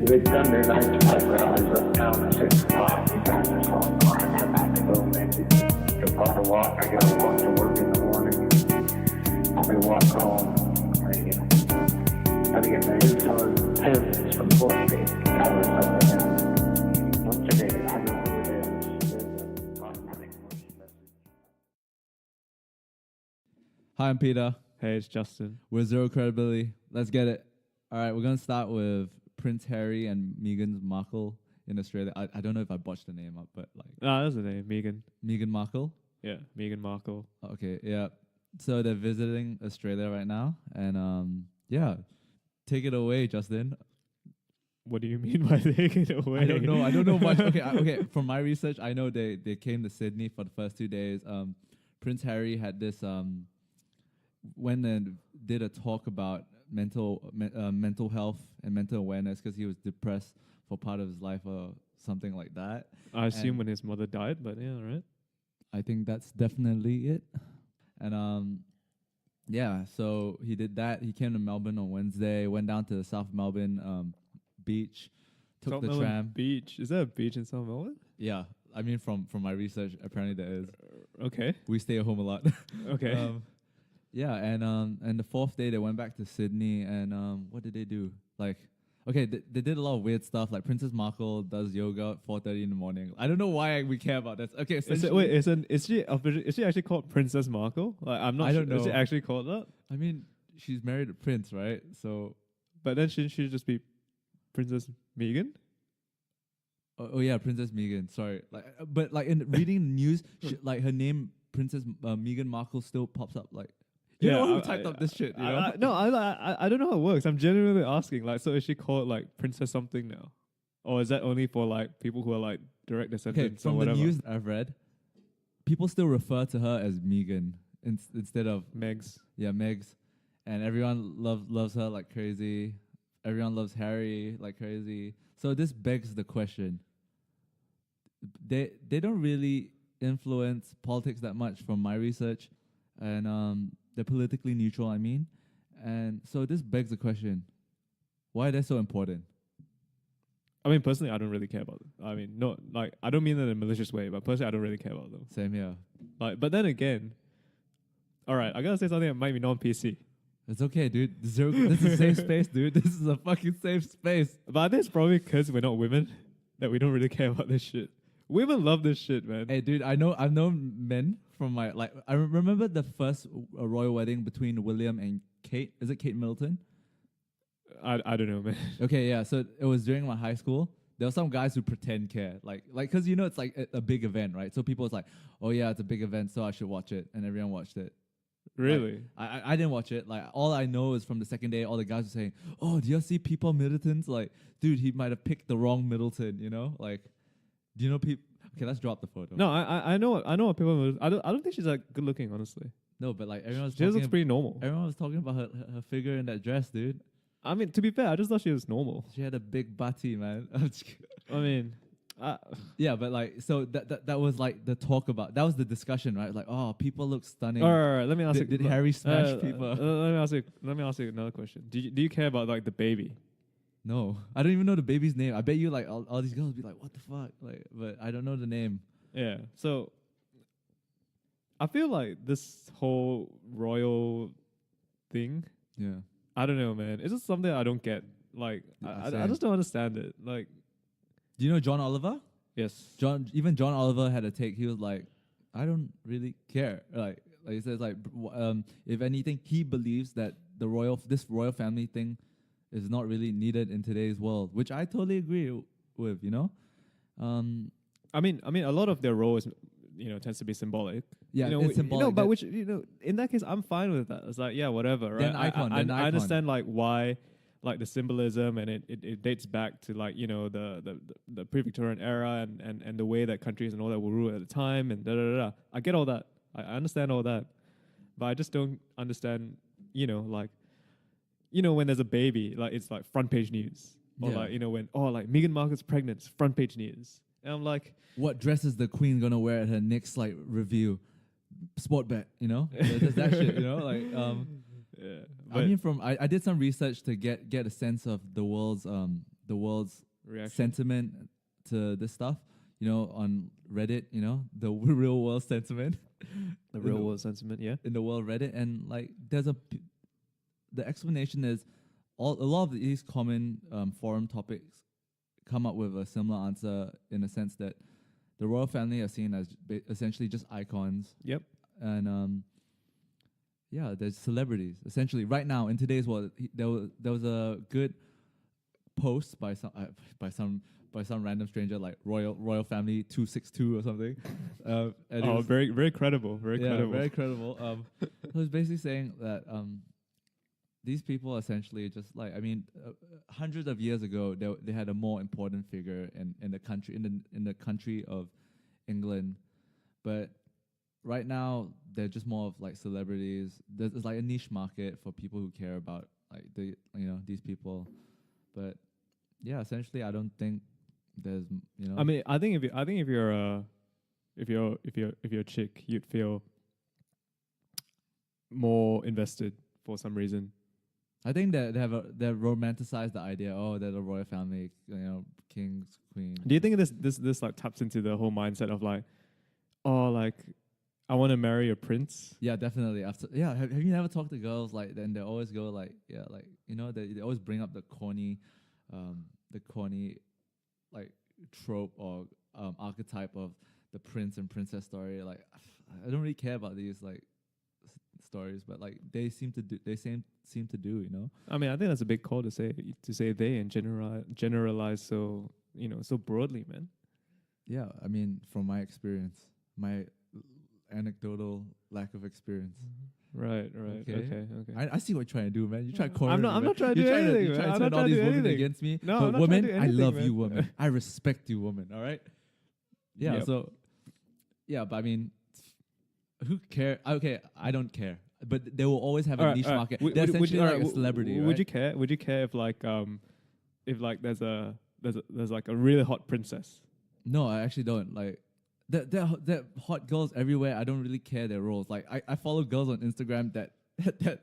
We'd done their 9 to 5 rallies uptown at 6 o'clock. We got this all on. I had to go maybe to proper walk. I got to walk to work in the morning. We walk home. I get my insulin pills from 40 hours up there. Once a day, I don't know what it is. There's an automatic voice message. Hi, I'm Peter. Hey, it's Justin. We're Zero Credibility. Let's get it. All right, we're going to start with Prince Harry and Meghan Markle in Australia. I don't know if I botched the name up, but like... Ah, that's the name, Meghan. Meghan Markle? Yeah, Meghan Markle. Okay, yeah. So they're visiting Australia right now. And yeah, take it away, Justin. What do you mean by taking it away? I don't know much. Okay. From my research, I know they came to Sydney for the first 2 days. Prince Harry had this... went and did a talk about mental health and mental awareness because he was depressed for part of his life or something like that. I assume when his mother died, but yeah, right. I think that's definitely it. And yeah, so he did that. He came to Melbourne on Wednesday, went down to the South Melbourne beach, took South the Melbourne tram. Beach. Is there a beach in South Melbourne? Yeah, I mean from my research, apparently there is. Okay. We stay at home a lot. Okay. Yeah, and the fourth day they went back to Sydney, and what did they do? Like, okay, they did a lot of weird stuff. Like Princess Markle does yoga at 4:30 in the morning. I don't know why we care about that. Okay, Is she actually called Princess Markle? Like, I'm not. I don't sure. Is she know. actually called that? I mean, she's married to Prince, right? So, But then shouldn't she just be Princess Meghan? oh yeah, Princess Meghan. Sorry, but in reading the news, like her name, Princess Meghan Markle, still pops up. Like, you know who typed up this shit? You know? I don't know how it works. I'm genuinely asking. Like, so is she called like Princess something now, or is that only for like people who are like direct descendants or from whatever? the news I've read, people still refer to her as Meghan instead of Megs. Yeah, Megs, and everyone loves her like crazy. Everyone loves Harry like crazy. So this begs the question. They don't really influence politics that much from my research, and they're politically neutral, I mean. And so this begs the question, why are they so important? I mean, personally, I don't really care about them. I mean, no, like, I don't mean that in a malicious way, but personally, I don't really care about them. Same here. Like, but then again, all right, I gotta say something that might be non-PC. It's okay, dude. This is a safe space, dude. This is a fucking safe space. But I think it's probably because we're not women that we don't really care about this shit. Women love this shit, man. Hey, dude, I've known men from my, like, I remember the first royal wedding between William and Kate. Is it Kate Middleton? I don't know, man. Okay, yeah. So it was during my high school. There were some guys who pretend care, like, cause you know it's like a big event, right? So people was like, oh yeah, it's a big event, so I should watch it, and everyone watched it. Really? Like, I didn't watch it. Like, all I know is from the second day, all the guys were saying, oh, do you see people Middleton's? Like, dude, he might have picked the wrong Middleton, you know? Like, do you know people? Okay, let's drop the photo. No, I know what people. I don't think she's like good looking, honestly. No, but like everyone was She just looks pretty normal. Everyone was talking about her figure in that dress, dude. I mean, to be fair, I just thought she was normal. She had a big butty, man. I mean, yeah, but like, so that was like the talk about. That was the discussion, right? Like, oh, people look stunning. all right, let me ask you. Did Harry smash people? Let me ask you another question. Do you care about like the baby? No, I don't even know the baby's name. I bet you like all these girls be like, what the fuck? Like, but I don't know the name. Yeah, so I feel like this whole royal thing, Yeah. I don't know, man. It's just something I don't get. Like, I just don't understand it. Like, Do you know John Oliver? yes. John Oliver had a take. He was like, I don't really care. Like he says, like, if anything, he believes that this royal family thing is not really needed in today's world, which I totally agree with. You know. I mean, a lot of their role is, tends to be symbolic. Yeah, you know, it's symbolic. But which, in that case, I'm fine with that. It's like, yeah, whatever, right? Then icon. I understand like why, like the symbolism, and it dates back to like the pre-Victorian era and the way that countries and all that were ruled at the time and da da da. I get all that. I understand all that, but I just don't understand. Like, when there's a baby, like it's like front page news, or like when like Meghan Markle's pregnant, it's front page news. And I'm like, what dress is the queen gonna wear at her next like review? Sport bet, There's that shit, like yeah. I mean, I did some research to get a sense of the world's the world's Reaction. sentiment to this stuff. On Reddit, the real world sentiment, The real world sentiment, yeah. in the world Reddit, and like the explanation is a lot of these common forum topics come up with a similar answer in the sense that the royal family are seen as essentially just icons, Yep. and there's celebrities essentially right now in today's world. There was a good post by some random stranger like royal family 262 or something. And it was very very credible, very credible. very credible. It was basically saying that these people essentially just like hundreds of years ago they had a more important figure in the country in the country of England, but right now they're just more of like celebrities. There's like a niche market for people who care about like these people, but yeah, essentially I don't think there's I mean, I think if you're a chick, you'd feel more invested for some reason. I think that they romanticized the idea. Oh, they're the royal family, kings, queens. Do you think this like taps into the whole mindset of like, oh, like I want to marry a prince? Yeah, definitely. Have you never talked to girls like then they always go like they always bring up the corny like trope or archetype of the prince and princess story. Like I don't really care about these like stories, but like they seem to do. I mean, I think that's a big call to say they and generalize so so broadly, man. Yeah, I mean, from my experience, my anecdotal lack of experience. Right. Okay. I see what you're trying to do, man. You try to corner I'm me, not. I'm man. not trying to do You're anything. You're man. trying I'm to turn not all trying to these do women anything. against me. No, but I'm not women, trying to do I anything, love man. you, women. I respect you, women. All right. Yeah. Yep. So, yeah, but I mean, who care? Okay, I don't care. But they will always have a niche market. They're essentially like a celebrity, Would right? you care? Would you care if there's like a really hot princess? No, I actually don't. Like, there hot girls everywhere. I don't really care their roles. Like, I follow girls on Instagram that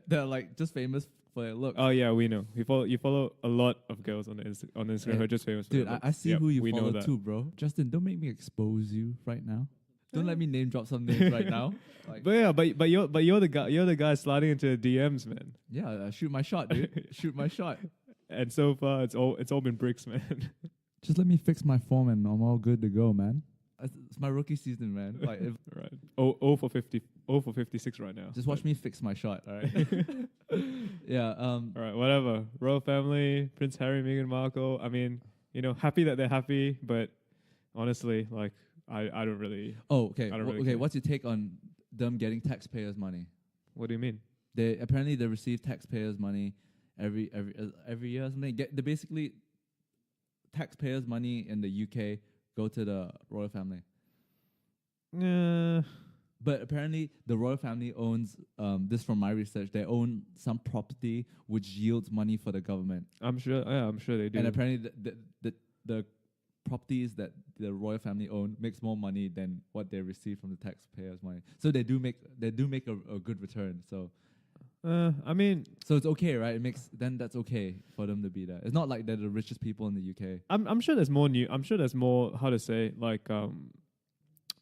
they're like just famous for their looks. Oh yeah, we know. You follow a lot of girls on Instagram who are just famous. Dude, for their I looks. see Yep, who you we know follow that. too, bro. Justin, don't make me expose you right now. Don't let me name drop some names right now. Like, But you're the guy sliding into the DMs, man. yeah, shoot my shot, dude. Shoot my shot. And so far, it's all been bricks, man. Just let me fix my form and I'm all good to go, man. It's my rookie season, man. Like, Right. Oh for 56 right now. just watch me fix my shot, all right? Yeah. All right, whatever. Royal family, Prince Harry, Meghan Markle. I mean, happy that they're happy, but honestly, like, I don't really. Oh, okay. I don't really Okay, care. what's your take on them getting taxpayers' money? What do you mean? They receive taxpayers' money every year or something. They basically taxpayers' money in the UK go to the royal family. But apparently, the royal family owns this from my research. They own some property which yields money for the government. I'm sure. Yeah, I'm sure they do. And apparently, the properties that the royal family own makes more money than what they receive from the taxpayers' money. So they do make a good return. So I mean, so it's okay, right? That's okay for them to be there. It's not like they're the richest people in the UK. I'm sure there's more I'm sure there's more, how to say, like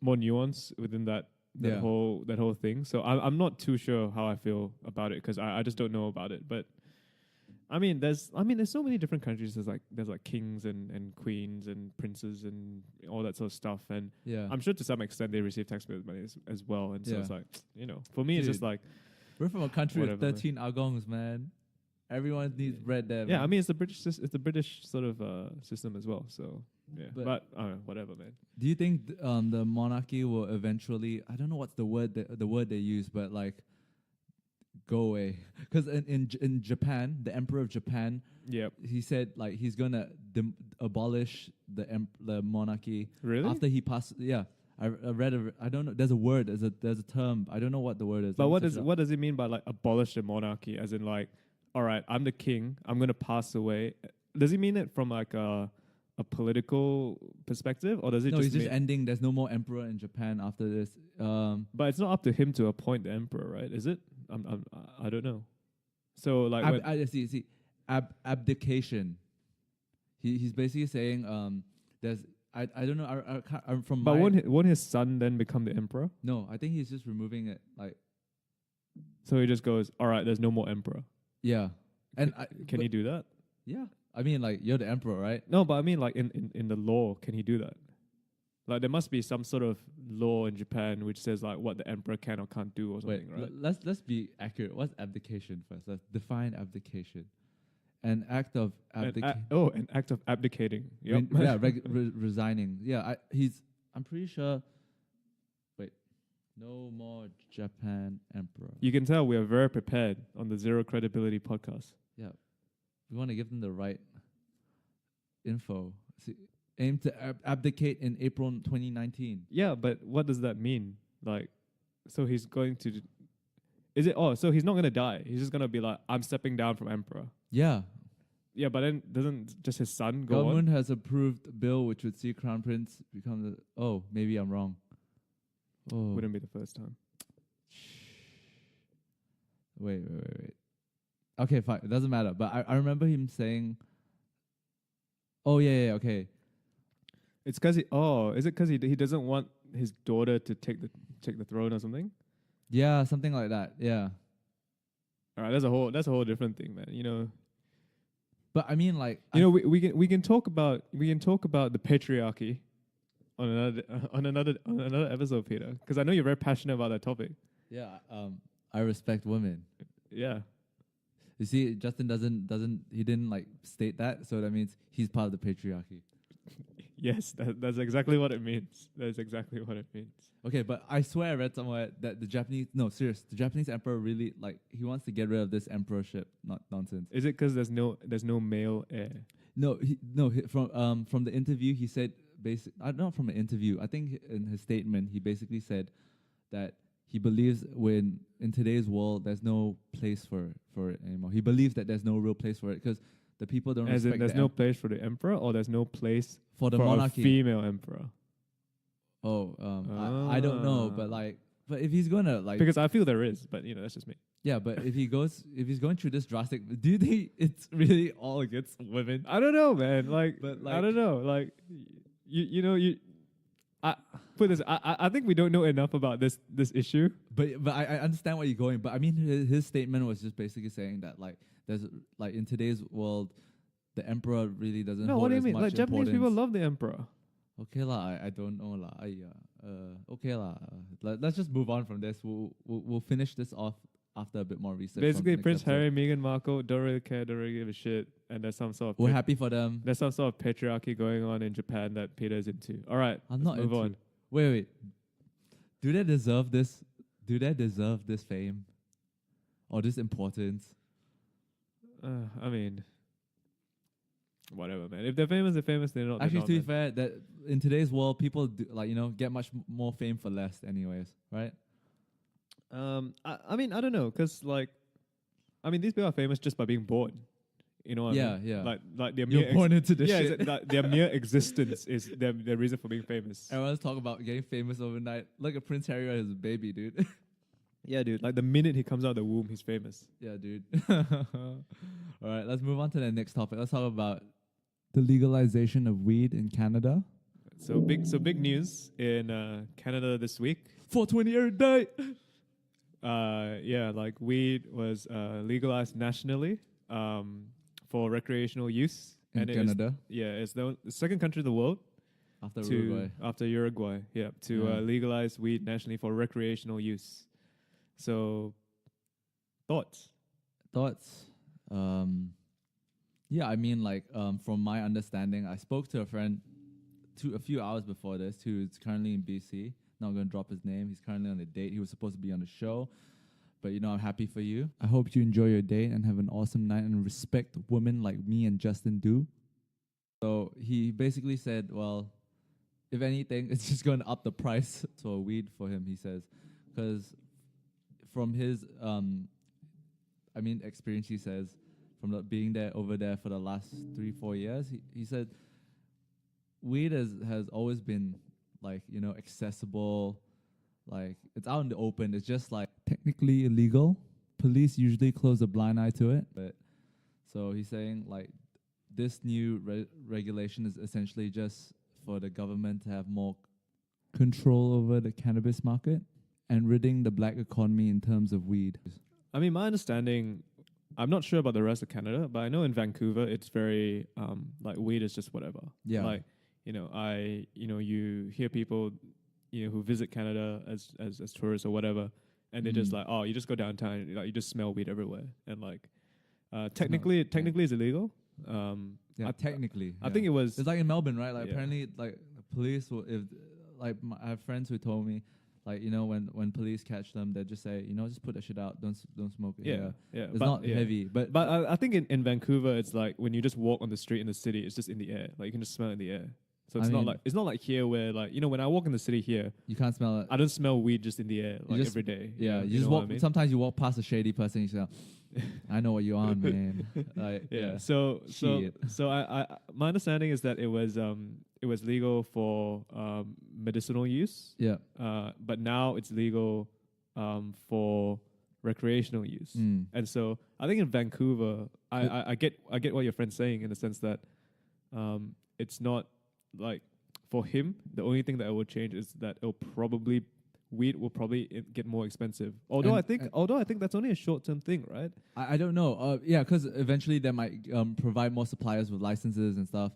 more nuance within that Yeah. whole thing. So I'm not too sure how I feel about it because I just don't know about it. But I mean, there's so many different countries. There's like kings and queens and princes and all that sort of stuff. And Yeah, I'm sure to some extent they receive taxpayers' money as well. And so Yeah. it's like, for me, it's just Dude. like, we're from a country with Whatever, man. 13 agongs, man. Everyone needs bread there. yeah. man. I mean, it's the British sort of system as well. So yeah, But- but I don't know, whatever, man. Do you think the monarchy will eventually? I don't know what's the word they use, but like go away. Because in Japan, the emperor of Japan, Yep. he said like he's gonna abolish the monarchy Really? after he passed. Yeah, I read. I don't know. There's a word. There's a term. I don't know what the word is. But Let me search it up. what does it mean by like abolish the monarchy? As in like, all right, I'm the king. I'm gonna pass away. Does he mean it from like a political perspective, or does it No, just he's just mean? ending. There's no more emperor in Japan after this. But it's not up to him to appoint the emperor, right? Is it? I don't know. So like, I see. Abdication. He's basically saying there's I don't know I can't, from But my won't his son then become the emperor? no, I think he's just removing it like So he just goes, all right, there's no more emperor. yeah. And Can he do that? yeah. I mean like you're the emperor, right? No, but I mean like in the law, can he do that? Like there must be some sort of law in Japan which says like what the emperor can or can't do or something, Wait, right? let's be accurate. What's abdication first? Let's define abdication. An act of abdication. An act of abdicating. Yep. Yeah, resigning. Yeah, I'm pretty sure. Wait, no more Japan emperor. You can tell we are very prepared on the Zero Credibility podcast. Yeah, we want to give them the right info. See, aim to abdicate in April 2019. Yeah, but what does that mean? Like, so he's going to. Is it? Oh, so he's not gonna die. He's just gonna be like, I'm stepping down from emperor. Yeah. Yeah, but then doesn't just his son go Government on? has approved a bill which would see Crown Prince become the. Oh, maybe I'm wrong. Oh. Wouldn't be the first time. Wait. Okay, fine. It doesn't matter. But I remember him saying. Oh yeah, okay. It's because is it because he doesn't want his daughter to take the throne or something? Yeah, something like that. Yeah. All right, that's a whole different thing, man. You know. But I mean, like We can talk about the patriarchy on another episode, Peter, because I know you're very passionate about that topic. yeah. I respect women. Yeah. You see, Justin didn't like state that, so that means he's part of the patriarchy. Yes, that's exactly what it means. That's exactly what it means. Okay, but I swear I read somewhere that the Japanese emperor really like he wants to get rid of this emperorship. Not nonsense. Is it because there's no male heir? No, from the interview he said not from an interview. I think in his statement he basically said that he believes in today's world there's no place for it anymore. He believes that there's no real place for it because the people don't As in, respect there's no place for the emperor, or there's no place for the for monarchy. a female emperor. Oh, I don't know, but if he's gonna like Because I feel there is, but that's just me. yeah, but if he's going through this drastic, do you think it's really all against women? I don't know, man. Like, But, I like- don't know. Like, I put this. I think we don't know enough about this issue. But I understand where you're going. But I mean, his statement was just basically saying that like there's like in today's world, the emperor really doesn't. No, hold what do you as mean? much Like Japanese people importance. love the emperor. Okay lah, I don't know lah. Okay lah. Let's just move on from this. We'll finish this off after a bit more research. Basically, from Prince next episode. Harry, Meghan Markle don't really care, don't really give a shit, and there's some sort of We're happy for them. there's some sort of patriarchy going on in Japan that Peter's into. All right, I'm let's not move into. on. Wait. Do they deserve this? Do they deserve this fame or this importance? I mean, whatever, man. If they're famous, they're famous. They're not. Actually, they're to be not, man. fair, that in today's world, people do, get much more fame for less, anyways, right? I mean, I don't know, cause these people are famous just by being born. You know what I mean? Yeah. Like their You're mere born into this shit. their mere existence is their reason for being famous. Everyone's talking about getting famous overnight. Look at Prince Harry as a baby, dude. Yeah, dude. Like the minute he comes out of the womb, he's famous. Yeah, dude. All right, let's move on to the next topic. Let's talk about the legalization of weed in Canada. So big news in Canada this week. 420 every day. Like weed was legalized nationally for recreational use In and Canada, it's the second country in the world after Uruguay. to legalize weed nationally for recreational use. So, thoughts? Yeah, I mean, from my understanding, I spoke to a friend a few hours before this who's currently in BC. Not going to drop his name. He's currently on a date. He was supposed to be on the show. But, I'm happy for you. I hope you enjoy your date and have an awesome night and respect women like me and Justin do. So he basically said, well, if anything, it's just going to up the price for weed for him, he says. Because from his, experience, he says, from being over there for the last 3-4 years, he said weed has always been accessible. Like it's out in the open. It's just technically illegal. Police usually close a blind eye to it. But so he's saying this new regulation is essentially just for the government to have more control over the cannabis market and ridding the black economy in terms of weed. I mean, my understanding, I'm not sure about the rest of Canada, but I know in Vancouver it's very like weed is just whatever. Yeah. Like, you hear people, who visit Canada as tourists or whatever, and they're just like, oh, you just go downtown, and, like, you just smell weed everywhere, and like, technically it's illegal. Technically, I think it was. It's like in Melbourne, right? Like apparently, like the police will, if like I have friends who told me, like, when police catch them, they just say, just put that shit out, don't smoke it. Yeah. It's not heavy, but I think in Vancouver, it's like when you just walk on the street in the city, it's just in the air. Like you can just smell it in the air. So it's not like here where, like, when I walk in the city here, you can't smell it. I don't smell weed just in the air like every day. Yeah, you just know walk. I mean? Sometimes you walk past a shady person, you say, I know what you're on, man. Like, yeah. So I my understanding is that it was legal for medicinal use. Yeah. But now it's legal for recreational use. And so I think in Vancouver, I get what your friend's saying, in the sense that it's not like, for him, the only thing that it will change is that weed will probably get more expensive. Although I think that's only a short-term thing, right? I don't know. Because eventually they might provide more suppliers with licenses and stuff.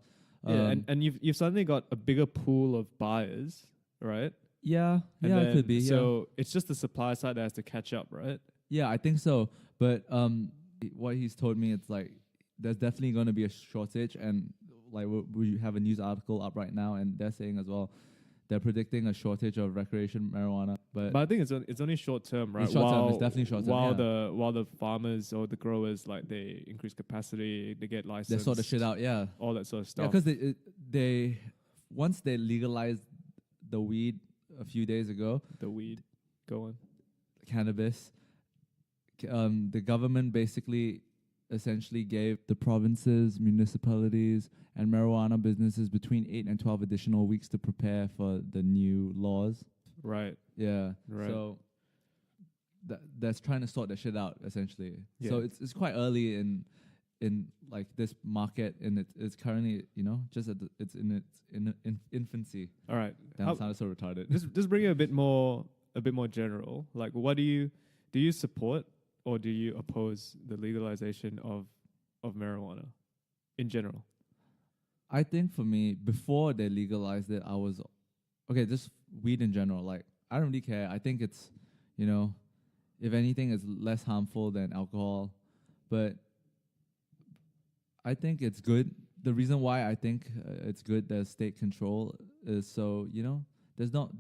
And you've suddenly got a bigger pool of buyers, right? Yeah, it could be. So it's just the supply side that has to catch up, right? Yeah, I think so. But what he's told me, it's like there's definitely going to be a shortage, and like we have a news article up right now, and they're saying as well, they're predicting a shortage of recreational marijuana. But I think it's only short term, right? It's short term. It's definitely short term. While the farmers or the growers, like, they increase capacity, they get licensed, they sort the shit out. Yeah, all that sort of stuff. Yeah, because they once they legalized the weed a few days ago. The weed, go on. Cannabis. The government basically essentially gave the provinces, municipalities, and marijuana businesses between 8 and 12 additional weeks to prepare for the new laws. Right. Yeah. Right. So that's trying to sort that shit out, essentially. Yeah. So it's quite early in like this market, and it's currently, just it's in its infancy. All right. Damn, sounded so retarded. Just bring it a bit more general. Like, what do you support or do you oppose the legalization of marijuana in general? I think for me, before they legalized it, I was just weed in general. Like, I don't really care. I think it's, if anything, it's less harmful than alcohol. But I think it's good. The reason why I think it's good there's state control is so, there's not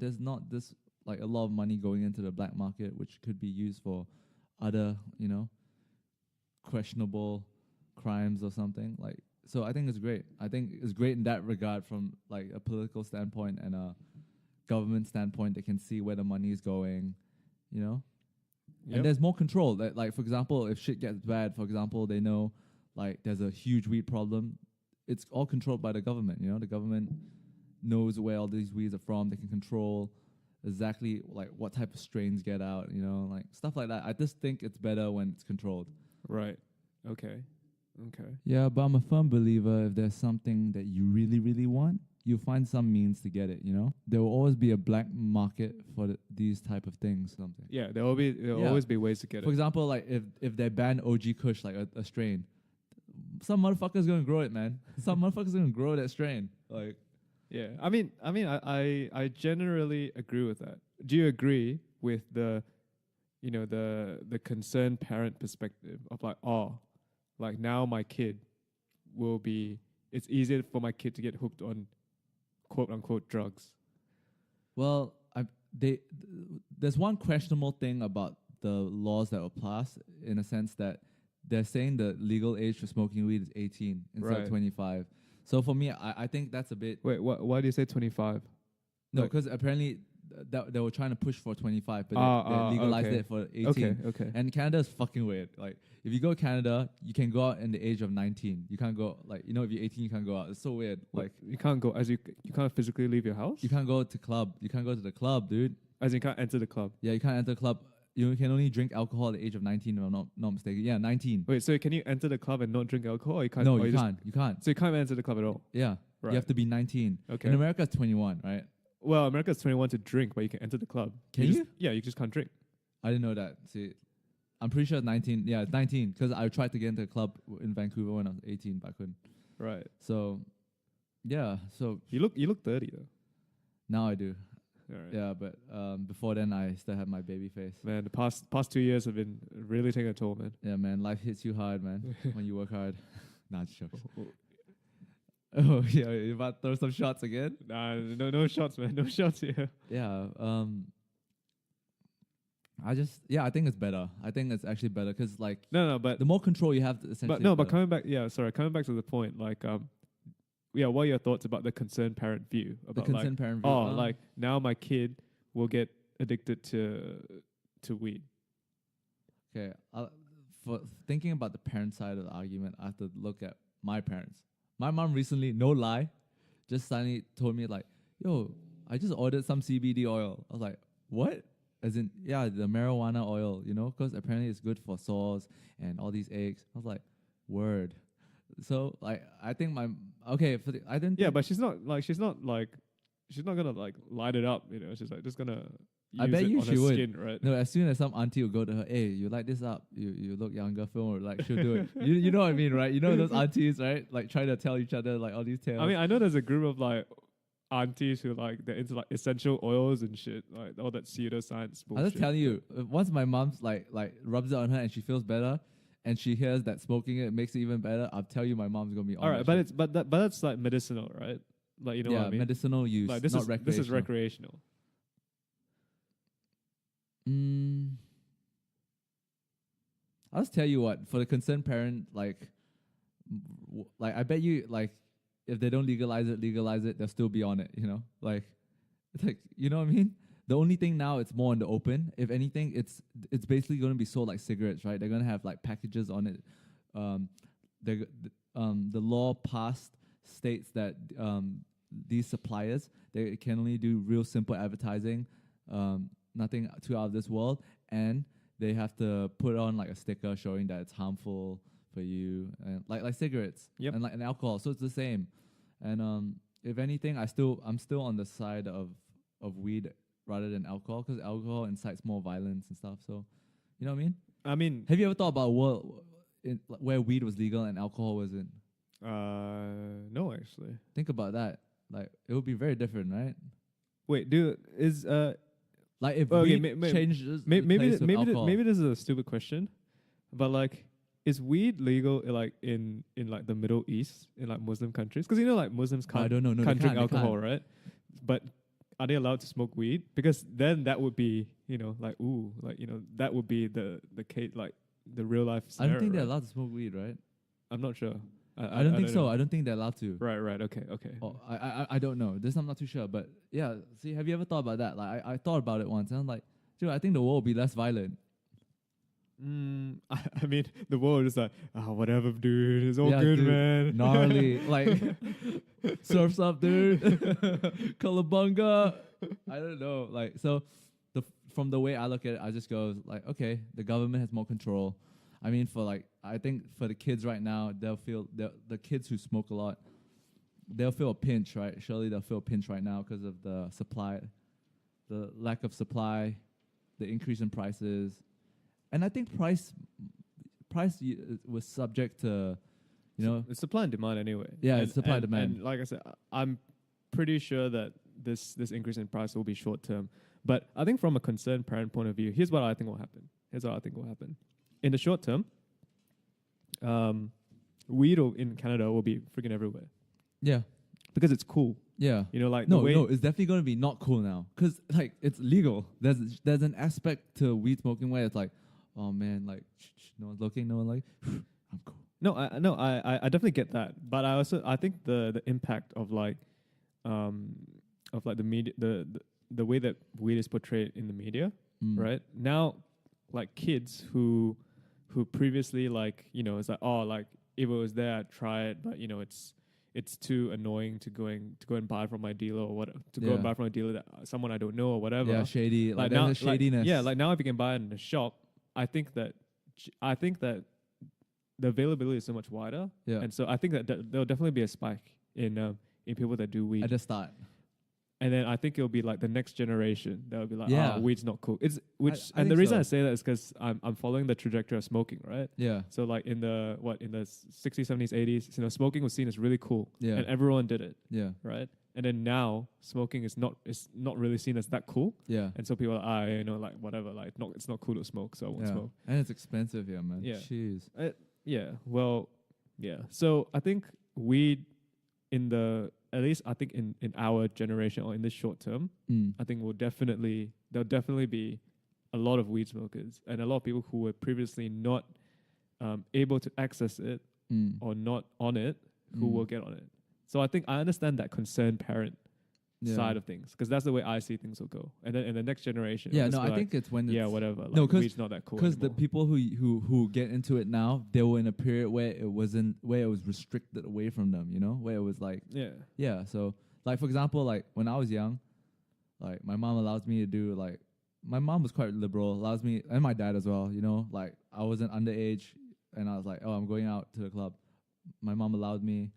this, like, a lot of money going into the black market, which could be used for other, questionable crimes or something. Like, so I think it's great. I think it's great in that regard, from like a political standpoint and a government standpoint. They can see where the money is going, Yep. And there's more control. Like, for example, if shit gets bad, for example, they know, like, there's a huge weed problem. It's all controlled by the government. The government knows where all these weeds are from. They can control exactly, like, what type of strains get out, like stuff like that. I just think it's better when it's controlled. Right. Okay. Yeah, but I'm a firm believer, if there's something that you really, really want, you'll find some means to get it, There will always be a black market for these type of things. Something. Yeah, there will always be ways to get it. For example, like, if they ban OG Kush, like a strain, some motherfucker's going to grow it, man. Some motherfucker's going to grow that strain. Like, yeah, I mean, I generally agree with that. Do you agree with the concerned parent perspective of, like, like, now my kid it's easier for my kid to get hooked on quote unquote drugs? Well, there's one questionable thing about the laws that were passed, in a sense that they're saying the legal age for smoking weed is 18 instead of 25. So for me, I think that's a bit... Wait, why do you say 25? No, because apparently they were trying to push for 25, but they legalized it for 18. Okay. And Canada is fucking weird. Like, if you go to Canada, you can go out in the age of 19. You can't go, like, if you're 18, you can't go out. It's so weird. Like, you can't go, you can't physically leave your house? You can't go to the club, dude. As in, you can't enter the club? Yeah, you can't enter the club. you can only drink alcohol at the age of 19, if I'm not mistaken. Yeah, 19. Wait, so can you enter the club and not drink alcohol? Or you can't. No, or you just- can't. You can't. So you can't enter the club at all. Yeah, Right. you have to be 19. Okay. In America, it's 21, right? Well, America's 21 to drink, but you can enter the club. Can just- you? Yeah, you just can't drink. I didn't know that. See, I'm pretty sure it's 19. Yeah, it's 19 because I tried to get into a club in Vancouver when I was 18, but I couldn't. Right. So, yeah. So You look 30 though. now I do. All right. Yeah, but before then I still had my baby face. Man, the past 2 years have been really taking a toll, man. Yeah, man. Life hits you hard, man, when you work hard. Nah, it's jokes. Oh yeah, you about to throw some shots again? Nah, no shots, man. No shots here. Yeah. I think it's better. I think it's actually better because like No, but the more control you have, essentially. but coming back, coming back to the point, like what are your thoughts about the concerned parent view? the About concerned parent view. like now my kid will get addicted to weed. Okay, for thinking about the parent side of the argument, I have to look at my parents. My mom recently, no lie, just suddenly told me like, "Yo, I just ordered some CBD oil." I was like, "What?" As in, yeah, the marijuana oil, because apparently it's good for sores and all these aches. I was like, "Word." So like, I think I didn't. Yeah, but she's not gonna like light it up. She's like just gonna. I use bet it you on she her would. skin, right? No, as soon as some auntie will go to her, "Hey, you light this up? You look younger, film," or like she'll do it. You know what I mean, right? You know those aunties, right? Like trying to tell each other like all these tales. I mean, I know there's a group of like aunties who like they're into like essential oils and shit, like all that pseudoscience bullshit. I'm just telling you, once my mom's like rubs it on her and she feels better, and she hears that smoking it makes it even better, I'll tell you my mom's gonna be on. All right, but that's like medicinal, right? Like what I mean? medicinal use, Like this not is recreational. this is recreational. I'll just tell you what, for the concerned parent, like I bet you, like, if they don't legalize it, they'll still be on it, Like, it's like, you know what I mean? The only thing now, it's more in the open. If anything, it's basically going to be sold like cigarettes, right? They're going to have like packages on it. The law passed states that these suppliers, they can only do real simple advertising, nothing too out of this world, and they have to put on like a sticker showing that it's harmful for you, and like cigarettes, Yep. and alcohol. So it's the same. And if anything, I'm still on the side of weed rather than alcohol, because alcohol incites more violence and stuff. So, you know what I mean? I mean, Have you ever thought about a world where weed was legal and alcohol wasn't? no, actually. Think about that. Like, it would be very different, right? Wait, dude, is Like if Okay, weed changes maybe place with alcohol. maybe this is a stupid question, but like, is weed legal like in like the Middle East, in like Muslim countries? Because like Muslims can't I don't know. No, can't they drink can't, they alcohol, can't. right? But are they allowed to smoke weed? Because then that would be like that would be the case, like the real life I scenario. don't think they're right? allowed to smoke weed, right? I'm not sure. I don't think so. know. I don't think they're allowed to. Right. Okay. Oh, I don't know. This I'm not too sure. But yeah, see, have you ever thought about that? Like I thought about it once, and I'm like, dude, I think the world will be less violent. I mean, the world is like, whatever, dude. It's all Yeah, good, dude. man. Gnarly, like surfs up, dude. Kalabunga. I don't know. Like so, from the way I look at it, I just go like, okay, the government has more control. I mean, I think for the kids right now, they'll feel the kids who smoke a lot, they'll feel a pinch, right? Surely they'll feel a pinch right now because of the supply, the lack of supply, the increase in prices, and I think price was subject to, It's supply and demand anyway. Yeah, and, it's supply and and demand. And like I said, I'm pretty sure that this increase in price will be short term. But I think from a concerned parent point of view, here's what I think will happen. In the short term, weed in Canada will be freaking everywhere yeah, because it's cool. yeah. Like No, the way it's definitely going to be not cool now because like it's legal. There's an aspect to weed smoking where it's like, oh man, like no one's looking, no one like, I'm cool. I definitely get that, but I think the impact of like the media, the way that weed is portrayed in the media, right now, like kids who previously like it's like, oh, like if it was there I'd try it, but it's it's too annoying to go and buy from my dealer or what go and buy from a dealer that someone I don't know or whatever. Yeah, shady. Like now, there's a shadiness. like now if you can buy it in the shop, I think that the availability is so much wider. Yeah. And so I think that there'll definitely be a spike in people that do weed. At the start. And then I think it'll be like the next generation that will be like, weed's not cool. I And the think reason so. I say that is because I'm following the trajectory of smoking, right? Yeah. So like in the 60s, 70s, 80s, smoking was seen as really cool. Yeah. And everyone did it, Yeah. right? And then now smoking is not really seen as that cool. Yeah. And so people are like, like whatever, like it's not cool to smoke, so I won't smoke. And it's expensive here, man. Yeah. Jeez. Well, yeah. So I think weed at least I think in our generation or in this short term, I think there'll definitely be a lot of weed smokers and a lot of people who were previously not able to access it or not on it who will get on it. So I think I understand that concerned parent side of things because that's the way I see things will go. And then in the next generation, Yeah, no, I think it's when it's whatever. Like, no, weed's not that cool. Because the anymore. people who get into it now, they were in a period where it was restricted away from them, where it was like so like for example, like when I was young, like my mom allows me to do like my mom was quite liberal, allows me and my dad as well, like I wasn't underage and I was like, oh, I'm going out to the club. My mom allowed me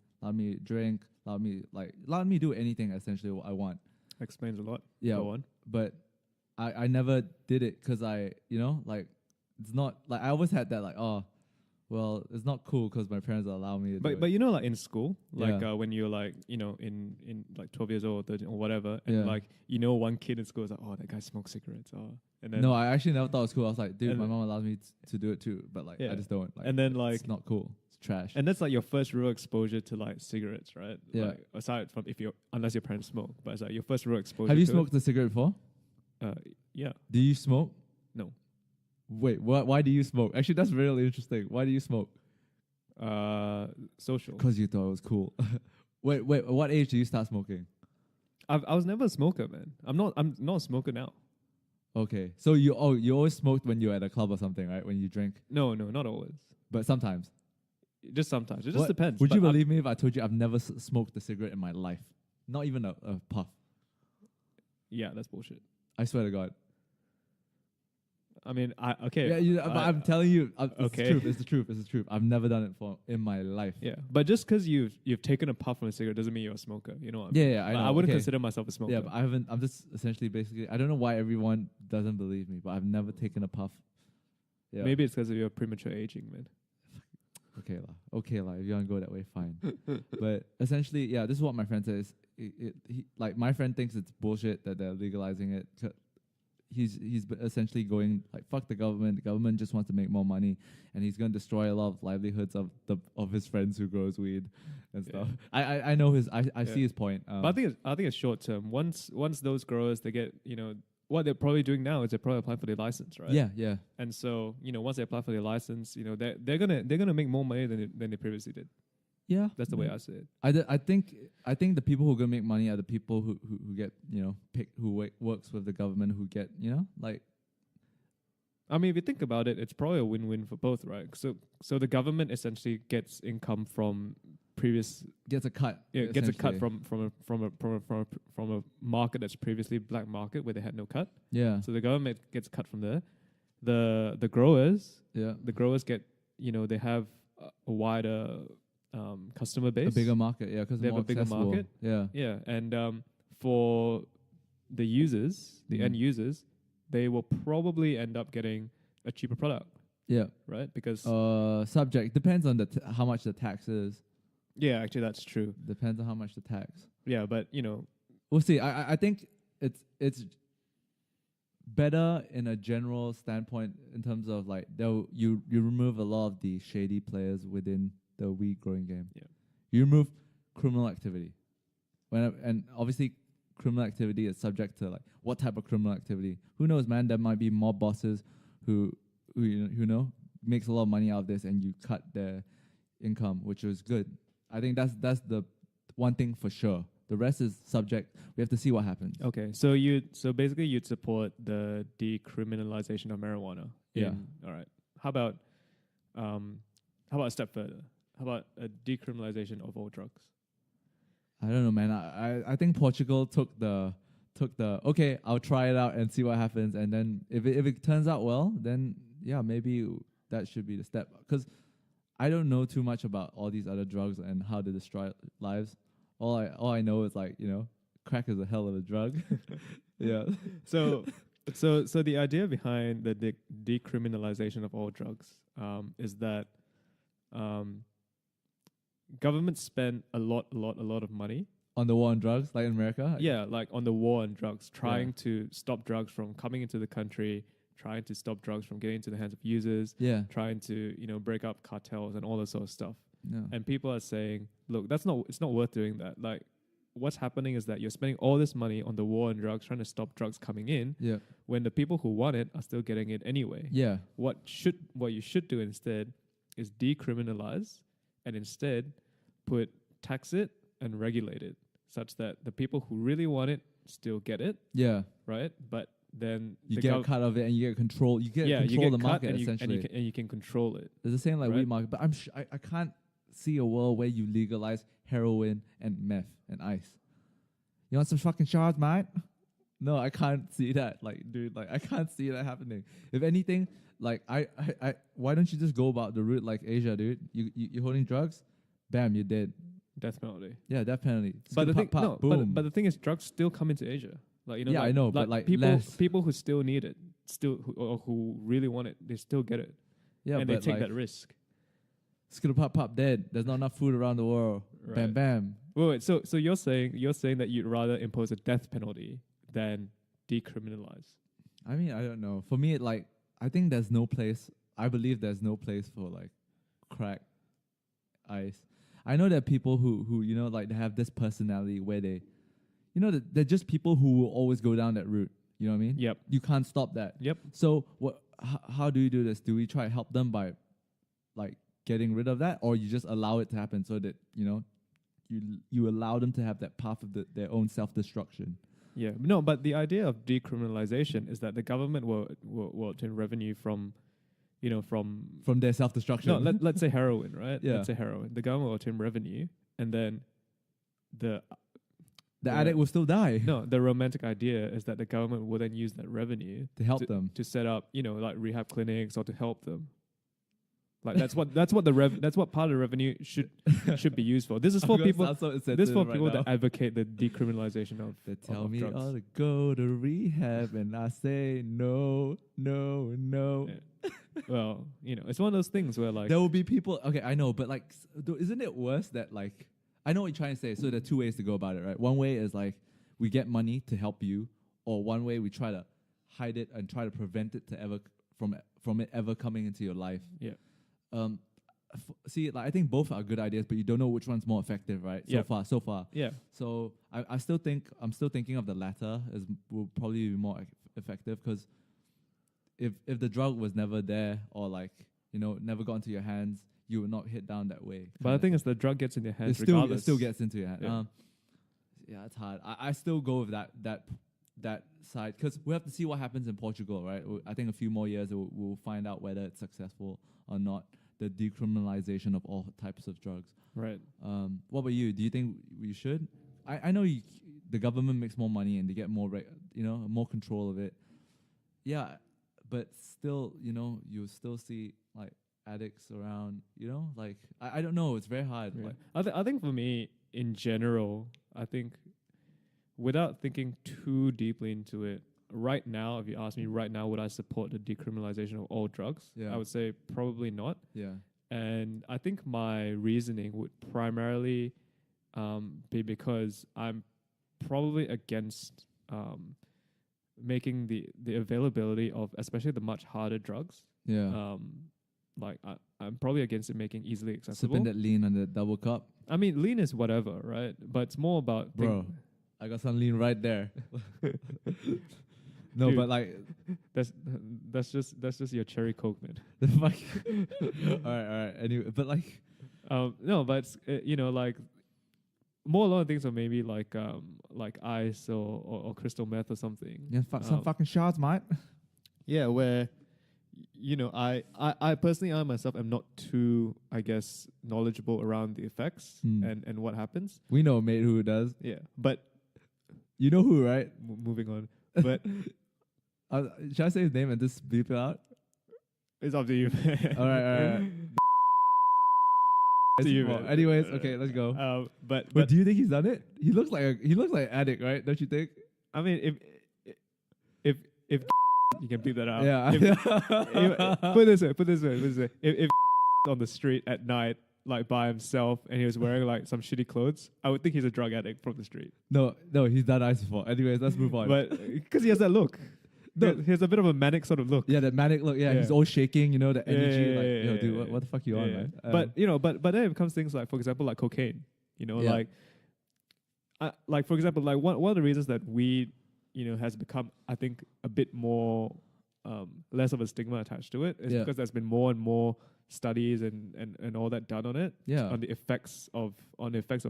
drink, allowed me do anything essentially what I want. Explains a lot. Yeah, Go on. but I never did it because I, like it's not like I always had that like, oh, well, it's not cool because my parents allow me to do it. But like in school, like when you're like, in like 12 years old, 13 or whatever, and like, one kid in school is like, oh, that guy smokes cigarettes. Oh. And then no, I actually never thought it was cool. I was like, dude, my mom allows me to do it too, but like I just don't. Like, and then like it's not cool. It's trash. And that's like your first real exposure to like cigarettes, right? Yeah. Like, aside from unless your parents smoke, but it's like your first real exposure. Have you to smoked a cigarette before? Yeah. Do you smoke? No. Wait, why do you smoke? Actually, that's really interesting. Why do you smoke? Social. Because you thought it was cool. Wait, what age do you start smoking? I was never a smoker, man. I'm not a smoker now. Okay, so you always smoked when you were at a club or something, right? When you drink? No, not always. But sometimes. Just sometimes. It just depends. Would you believe me if I told you I've never smoked a cigarette in my life? Not even a puff. Yeah, that's bullshit. I swear to God. I mean, Yeah, but I'm telling you, okay. It's the truth. I've never done it in my life. Yeah, but just because you've taken a puff from a cigarette doesn't mean you're a smoker. You know what I mean? Yeah, I know. I wouldn't consider myself a smoker. Yeah, but I haven't. I'm just essentially basically. I don't know why everyone doesn't believe me, but I've never taken a puff. Yeah. Maybe it's because of your premature aging, man. Okay lah. If you want to go that way, fine. But essentially, yeah, this is what my friend says. Like my friend thinks it's bullshit that they're legalizing it. He's essentially going like fuck the government. The government just wants to make more money, and he's going to destroy a lot of livelihoods of his friends who grows weed and stuff. I know I see his point. But I think it's short term. Once those growers they get what they're probably doing now is they're probably applying for their license, right? Yeah. And so once they apply for their license, they're gonna make more money than they previously did. Yeah, That's the way I see it. I think the people who are gonna make money are the people who get picked, who works with the government, who get like. I mean, if you think about it, it's probably a win-win for both, right? So the government essentially gets income from gets a cut. Yeah, gets a cut from a market that's previously black market where they had no cut. Yeah. So the government gets cut from there. The growers get they have a wider customer base, a bigger market. Yeah, because they have a bigger market. Yeah. And for the users, the end users, they will probably end up getting a cheaper product. Yeah. Right? Because subject depends on how much the tax is. yeah, actually that's true. Depends on how much the tax. Yeah, but We'll see. I think it's better in a general standpoint in terms of like you remove a lot of the shady players within the weed growing game. Yeah. You remove criminal activity. And obviously criminal activity is subject to like what type of criminal activity. Who knows, man? There might be mob bosses who makes a lot of money out of this and you cut their income, which is good. I think that's the one thing for sure. The rest is subject. We have to see what happens. Okay, so basically you'd support the decriminalization of marijuana. Yeah. All right. How about a step further? How about a decriminalization of all drugs? I don't know, man. I think Portugal took the okay, I'll try it out and see what happens, and then if it turns out well, then yeah, maybe that should be the step. Because I don't know too much about all these other drugs and how they destroy lives. All I know is like, crack is a hell of a drug. Yeah. So the idea behind the decriminalization of all drugs is that governments spend a lot of money On the war on drugs, like in America. yeah, like on the war on drugs, trying to stop drugs from coming into the country, trying to stop drugs from getting into the hands of users, Yeah. trying to break up cartels and all that sort of stuff. Yeah. And people are saying, look, it's not worth doing that. Like, what's happening is that you're spending all this money on the war on drugs, trying to stop drugs coming in, Yeah. when the people who want it are still getting it anyway. Yeah. What you should do instead is decriminalize, and instead tax it and regulate it, such that the people who really want it still get it, Yeah. right? But then You the get a cut of it and you get control. You get you control get of the cut market and essentially. and you can control it. It's the same like right? weed market, but I can't see a world where you legalize heroin and meth and ice. You want some fucking shards, mate? No, I can't see that. Like, dude, like I can't see that happening. If anything, like I why don't you just go about the route like Asia, dude? You holding drugs, bam, you're dead. Death penalty. Yeah, definitely. But the thing, boom. but the thing is, drugs still come into Asia. Like Yeah, I know, but, like, less. people who still need it, who really want it, they still get it, yeah, and but they take like, that risk. skittle pop dead. There's not enough food around the world. Right. Bam bam. Wait, so you're saying that you'd rather impose a death penalty than decriminalize? I mean, I don't know. For me, like, I think there's no place. I believe there's no place for like crack, ice. I know there are people who like they have this personality where they, they're just people who will always go down that route. You know what I mean? Yep. You can't stop that. Yep. So what? How do you do this? Do we try to help them by, like, getting rid of that, or you just allow it to happen so that you allow them to have that path of their own self-destruction? Yeah. No, but the idea of decriminalization is that the government will obtain revenue from From their self-destruction. no, let's say heroin, right? Yeah. Let's say heroin. The government will obtain revenue, and then the addict will still die. No, the romantic idea is that the government will then use that revenue To help them. to set up, like rehab clinics or to help them. Like that's what part of the revenue should be used for. This is for people. This is for people that advocate the decriminalization of. They tell me drugs. all to go to rehab, and I say no. Yeah. Well, it's one of those things where like There will be people. Okay, I know, but like, isn't it worse that like, I know what you're trying to say. So there are two ways to go about it, right? One way is like we get money to help you, or one way we try to hide it and try to prevent it from it ever coming into your life. yeah. See, like, I think both are good ideas, but you don't know which one's more effective, right? Yeah. So far. Yeah. So I'm still thinking of the latter will probably be more effective, because if the drug was never there, or like never got into your hands, you would not hit down that way. But the thing is, the drug gets in your hands it regardless. still gets into your hand. Yeah. Yeah, it's hard. I still go with that side, because we have to see what happens in Portugal, right? I think a few more years we'll find out whether it's successful or not. The decriminalization of all types of drugs. Right. What about you? Do you think we should? I know the government makes more money and they get more more control of it. Yeah, but still, you still see like addicts around. Like I don't know. It's very hard. Yeah. Like, I think for me, in general, I think without thinking too deeply into it, right now, if you ask me right now, would I support the decriminalization of all drugs? Yeah. I would say probably not. yeah. And I think my reasoning would primarily be because I'm probably against making the availability of especially the much harder drugs. Yeah. Like I'm probably against it making easily accessible. Sipping that lean on the double cup. I mean, lean is whatever, right? But it's more about Bro, I got some lean right there. No, Dude. but like, that's just your cherry coke, man. the fuck. All right. Anyway, but like, No, but it's, like more along the things of maybe like ice or crystal meth or something. some fucking shots, mate. Yeah, where you know, I personally, I myself am not too, I guess, knowledgeable around the effects and what happens. We know a mate who does. Yeah, but You know who, right? moving on. But Should I say his name and just beep it out? it's up to you. All right. To you, Well, man. anyways, okay, let's go. But do you think he's done it? He looks like an addict, right? Don't you think? I mean, if you can beep that out. Yeah. Put it this way. If on the street at night, like by himself, and he was wearing like some shitty clothes, I would think he's a drug addict from the street. No, he's done ice before. Anyways, let's move on. But because he has that look. No, he has a bit of a manic sort of look. Yeah, that manic look. Yeah, Yeah. he's all shaking. You know, the energy. Yeah, Dude, what the fuck you on, man? But you know, but then it becomes things like, for example, like cocaine. You know, Yeah. like for example, like one of the reasons that weed, you know, has become, I think, a bit more less of a stigma attached to it is because there's been more and more studies and all that done on it. Yeah. On the effects of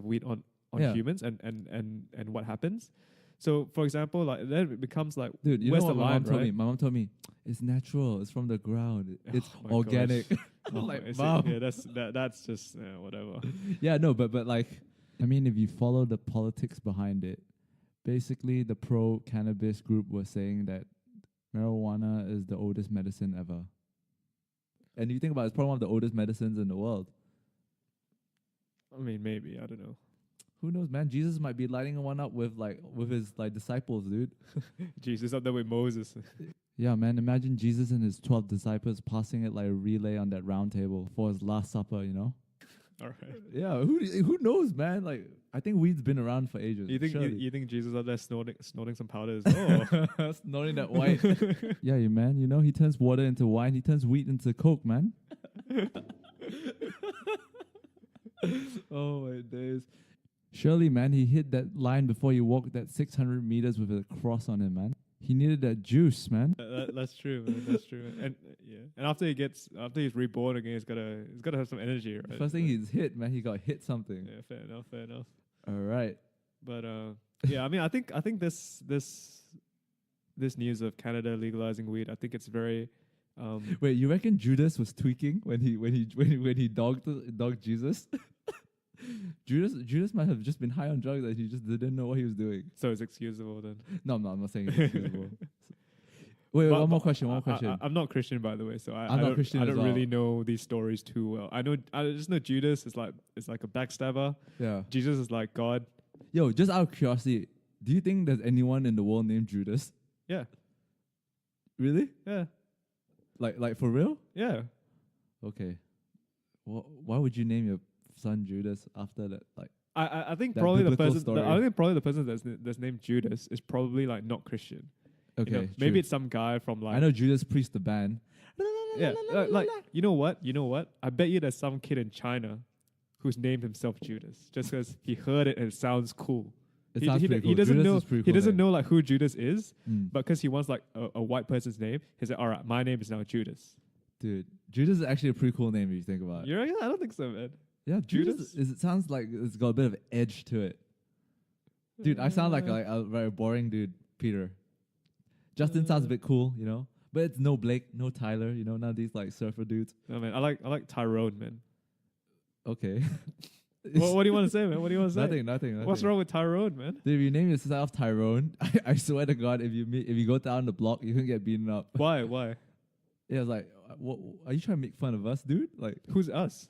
weed on humans and what happens. So, for example, like then it becomes like, dude, you where's know what the my line, mom told right? me? My mom told me it's natural. It's from the ground. It's my organic. gosh. I'm like, it's- mom. yeah, that's just whatever. Yeah, no, but like, I mean, if you follow the politics behind it, basically the pro-cannabis group was saying that marijuana is the oldest medicine ever. And you think about it, it's probably one of the oldest medicines in the world. I mean, maybe, I don't know. Who knows, man? Jesus might be lighting one up with his disciples, dude. Jesus up there with Moses. Yeah, man. Imagine Jesus and his 12 disciples passing it like a relay on that round table for his last supper. You know? All right. Yeah. Who knows, man? Like, I think weed's been around for ages. You think surely. you think Jesus up there snorting some powder as well? Snorting that white. Yeah, you man. You know, he turns water into wine. He turns wheat into coke, man. Oh my days. Surely, man, he hit that line before he walked that 600 meters with a cross on him, man. He needed that juice, man. That's true, man. That's true. And and after he's reborn again, he's gotta have some energy, right? First thing he's hit, man. He got hit something. Yeah, fair enough. All right. But yeah, I mean, I think this news of Canada legalizing weed, I think it's very. Wait, you reckon Judas was tweaking when he dogged Jesus? Judas might have just been high on drugs and he just didn't know what he was doing. So it's excusable then. No, I'm not saying it's excusable. Wait, one more question. I'm not Christian, by the way, so I not don't, Christian I as don't well. really know these stories too well. I just know Judas is like a backstabber. Yeah. Jesus is like God. Yo, just out of curiosity, do you think there's anyone in the world named Judas? Yeah, Really? yeah, Like for real? yeah. Okay. Why would you name your son Judas after that? Like, I think That probably the biblical person. story. I think probably the person that's named Judas is probably like not Christian. okay, You know, maybe it's some guy from like. I know Judas Priest the band. Yeah, like you know what? I bet you there's some kid in China who's named himself Judas just because he heard it and it sounds cool. It sounds pretty cool. He doesn't Judas know. is pretty He cool doesn't name. know like who Judas is, Mm. but because he wants like a white person's name, he said, "All right, my name is now Judas." Dude, Judas is actually a pretty cool name if you think about it. You reckon? I don't think so, man. Yeah, Judas? Judas. It sounds like it's got a bit of edge to it. Dude, I sound like a very boring dude, Peter. Justin sounds a bit cool, you know, but it's no Blake, no Tyler, you know, none of these like surfer dudes. No, man. I like Tyrone, man. Okay. What do you want to say, man? What do you want to say? Nothing. What's wrong with Tyrone, man? Dude, if you name yourself Tyrone, I swear to God, if you go down the block, you can get beaten up. Why? Yeah, it's like, what, are you trying to make fun of us, dude? Like Who's us?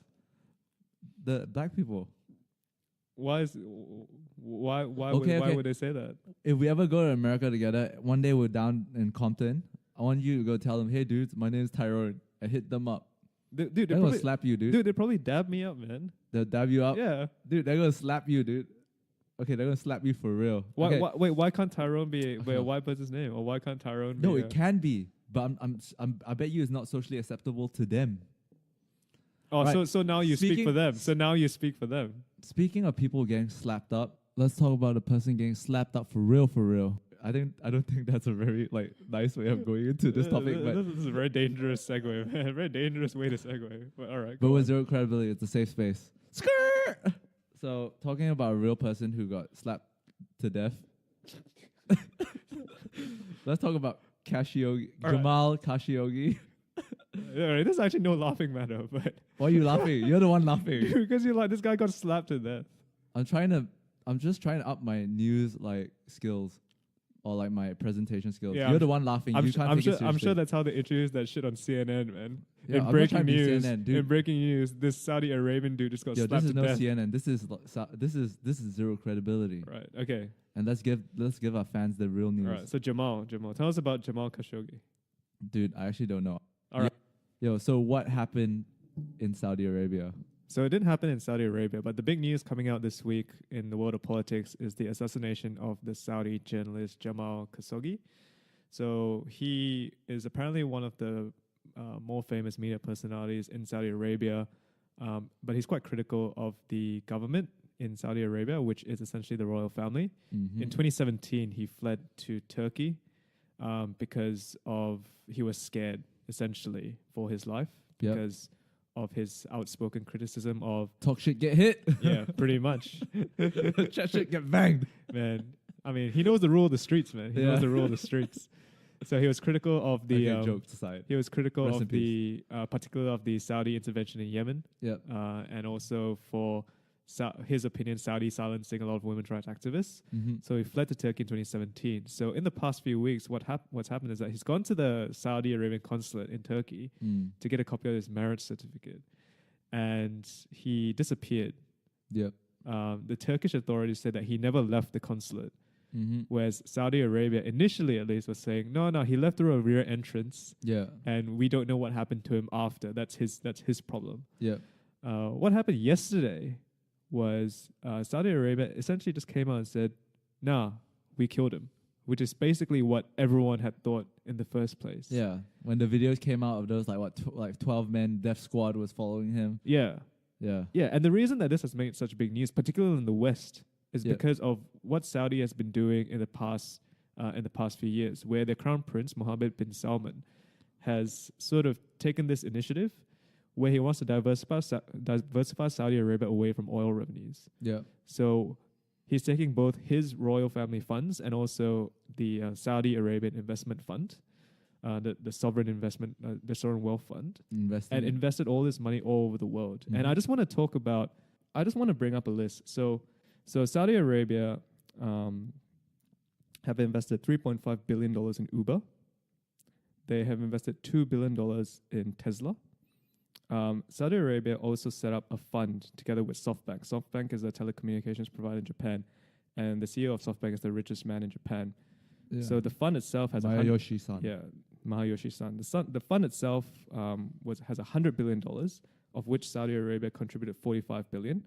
the black people. Why Okay. would they say that? If we ever go to America together, one day we're down in Compton, I want you to go tell them, hey, dudes, my name is Tyrone. I hit them up. Dude, They're gonna slap you, dude. they probably dab me up, man. They'll dab you up. Yeah. Dude, they're gonna slap you, dude. Okay, they're gonna slap you for real. Why? Okay. Why can't Tyrone be a white person's name, or why can't Tyrone? No, be it can be, but I bet you it's not socially acceptable to them. Oh, Right. so now you speak for them. So now you speak for them. Speaking of people getting slapped up, let's talk about a person getting slapped up for real, for real. I don't think that's a very nice way of going into this topic, but This is a very dangerous segue, man. A very dangerous way to segue. But all right. but go with on. zero credibility, it's a safe space. Skirt. So talking about a real person who got slapped to death. Let's talk about Khashoggi, All right. Jamal Khashoggi. Alright, there's actually no laughing matter, but Why are you laughing? You're the one laughing. because you're like, this guy got slapped to death. I'm just trying to up my news like skills or like my presentation skills. Yeah, You're I'm the one laughing. I'm, You sh- can't I'm take sure. it seriously. I'm sure that's how they introduced that shit on CNN, man. Yeah, I'm in not breaking trying to be news, CNN, dude. in breaking news, this Saudi Arabian dude just got Yo, slapped this is to no death. CNN. This is zero credibility. Right. Okay. And let's give our fans the real news. All right. So Jamal, tell us about Jamal Khashoggi. Dude, I actually don't know. All right. Yo, so what happened in Saudi Arabia? So it didn't happen in Saudi Arabia, but the big news coming out this week in the world of politics is the assassination of the Saudi journalist Jamal Khashoggi. So he is apparently one of the more famous media personalities in Saudi Arabia, but he's quite critical of the government in Saudi Arabia, which is essentially the royal family. Mm-hmm. In 2017, he fled to Turkey because he was scared essentially for his life Yep. because of his outspoken criticism of Talk shit, get hit. yeah, pretty much. Chat shit, get banged. Man, I mean, he knows the rule of the streets, man. He Yeah. knows the rule of the streets. So he was critical of the Okay, jokes aside. he was critical Rest in of the particularly of the Saudi intervention in Yemen, Yep. and also for his opinion, Saudi silencing a lot of women's rights activists. Mm-hmm. So he fled to Turkey in 2017. So in the past few weeks, what's happened is that he's gone to the Saudi Arabian consulate in Turkey to get a copy of his marriage certificate, and he disappeared. Yep. The Turkish authorities said that he never left the consulate, Mm-hmm. whereas Saudi Arabia initially at least was saying, no, he left through a rear entrance, Yeah. and we don't know what happened to him after. That's his problem. Yep. What happened yesterday was Saudi Arabia essentially just came out and said, nah, we killed him, which is basically what everyone had thought in the first place. Yeah. When the videos came out of those like 12 men death squad was following him. Yeah. Yeah. Yeah, and the reason that this has made such big news, particularly in the West, is Yeah. because of what Saudi has been doing in the past few years, where the Crown Prince Mohammed bin Salman has sort of taken this initiative where he wants to diversify Saudi Arabia away from oil revenues. Yeah. So he's taking both his royal family funds and also the Saudi Arabian Investment Fund, the sovereign investment, the sovereign wealth fund, and invested all this money all over the world. And I just want to bring up a list. So Saudi Arabia have invested $3.5 billion in Uber. They have invested $2 billion in Tesla. Saudi Arabia also set up a fund together with SoftBank. SoftBank is a telecommunications provider in Japan, and the CEO of SoftBank is the richest man in Japan. Yeah. So the fund itself has Masayoshi-san. Masayoshi-san. The fund itself has $100 billion, of which Saudi Arabia contributed $45 billion.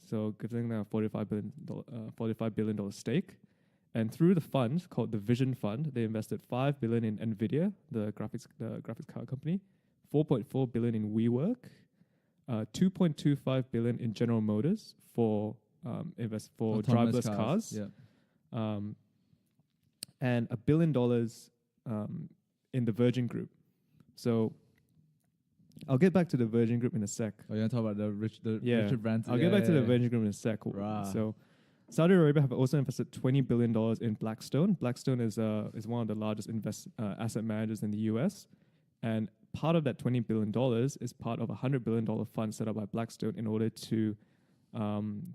So giving them a $45 billion stake. And through the fund called the Vision Fund, they invested $5 billion in Nvidia, the graphics card company, $4.4 billion in WeWork, $2.25 billion in General Motors for Autonomous driverless cars, Yeah. and $1 billion in the Virgin Group. So I'll get back to the Virgin Group in a sec. Oh, you want to talk about the Richard Branson? I'll get back to the Virgin Group in a sec. Rah. So Saudi Arabia have also invested $20 billion in Blackstone. Blackstone is one of the largest asset managers in the US. And part of that $20 billion is part of a $100 billion fund set up by Blackstone in order to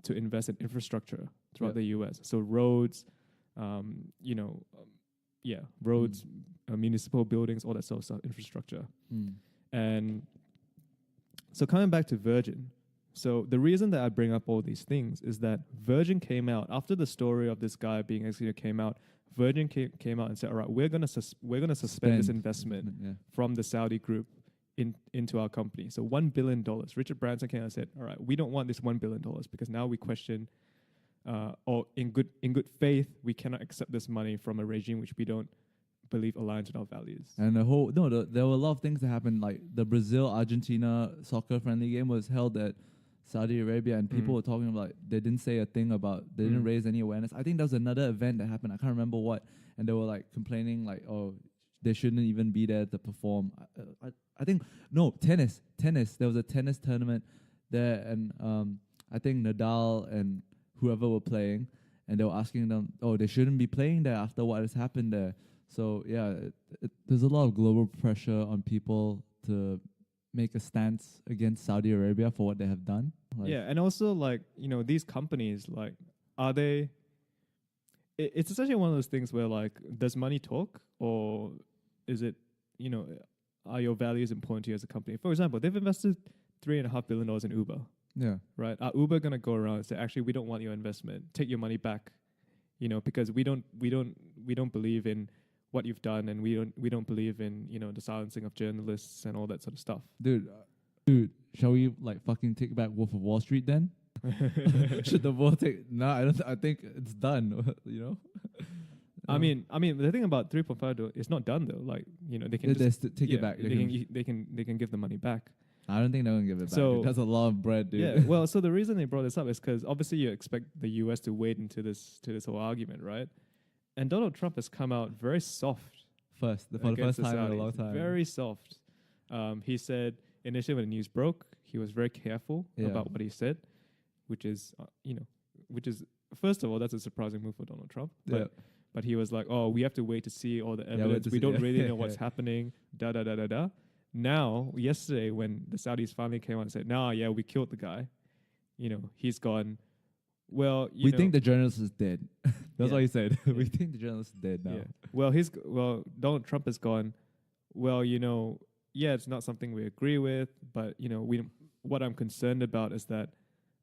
invest in infrastructure throughout the US. So roads, roads, municipal buildings, all that sort of stuff, infrastructure. And so coming back to Virgin, so the reason that I bring up all these things is that Virgin came out after the story of this guy being executed came out. Virgin came out and said, "All right, we're gonna suspend this investment from the Saudi group into our company." So $1 billion. Richard Branson came out and said, "All right, we don't want this $1 billion because now we question, or in good faith, we cannot accept this money from a regime which we don't believe aligns with our values." And there were a lot of things that happened. Like the Brazil-Argentina soccer friendly game was held at Saudi Arabia, and people were talking about they didn't say a thing about, they didn't raise any awareness. I think there was another event that happened. I can't remember what, and they were like complaining like, oh, they shouldn't even be there to perform. I think tennis. There was a tennis tournament there, and I think Nadal and whoever were playing, and they were asking them, oh, they shouldn't be playing there after what has happened there. So yeah, there's a lot of global pressure on people to make a stance against Saudi Arabia for what they have done. Like, yeah, and also like these companies, like, are they? It's essentially one of those things where, like, does money talk, or is it, are your values important to you as a company? For example, they've invested $3.5 billion in Uber, yeah, right? Are Uber gonna go around and say, actually, we don't want your investment, take your money back, because we don't believe in what you've done, and we don't believe in the silencing of journalists and all that sort of stuff. dude, shall we like fucking take back Wolf of Wall Street then? Should the world take? No, I don't. I think it's done. I mean, the thing about 3.5 though, it's not done though. Like, they can take it back. They can give the money back. I don't think they're gonna give it back. So Dude. That's a lot of bread, dude. Yeah. Well, so the reason they brought this up is because obviously you expect the U.S. to wade into this whole argument, right? And Donald Trump has come out very soft for the first time in a long time. Very soft. He said initially when the news broke, he was very careful about what he said, which is first of all, that's a surprising move for Donald Trump. But he was like, oh, we have to wait to see all the evidence. We don't really know what's happening. Da da da da da. Now, yesterday, when the Saudis finally came out and said, "Nah, yeah, we killed the guy," he's gone. Well, we think the journalist is dead. That's what he said. We think the journalist is dead now. Yeah. Well, Donald Trump has gone. Well, it's not something we agree with, but what I'm concerned about is that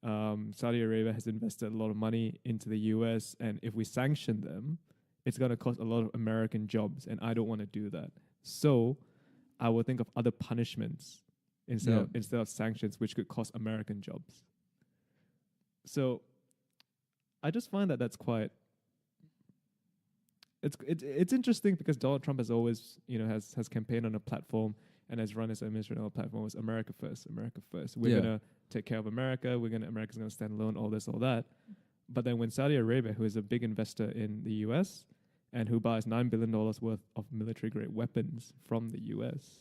Saudi Arabia has invested a lot of money into the U.S., and if we sanction them, it's going to cost a lot of American jobs, and I don't want to do that. So I will think of other punishments instead of sanctions, which could cost American jobs. So I just find that that's quite. It's interesting because Donald Trump has always has campaigned on a platform and has run his administration on a platform was America first, America first. We're gonna take care of America. America's gonna stand alone. All this, all that. But then when Saudi Arabia, who is a big investor in the U.S. and who buys $9 billion worth of military-grade weapons from the U.S.,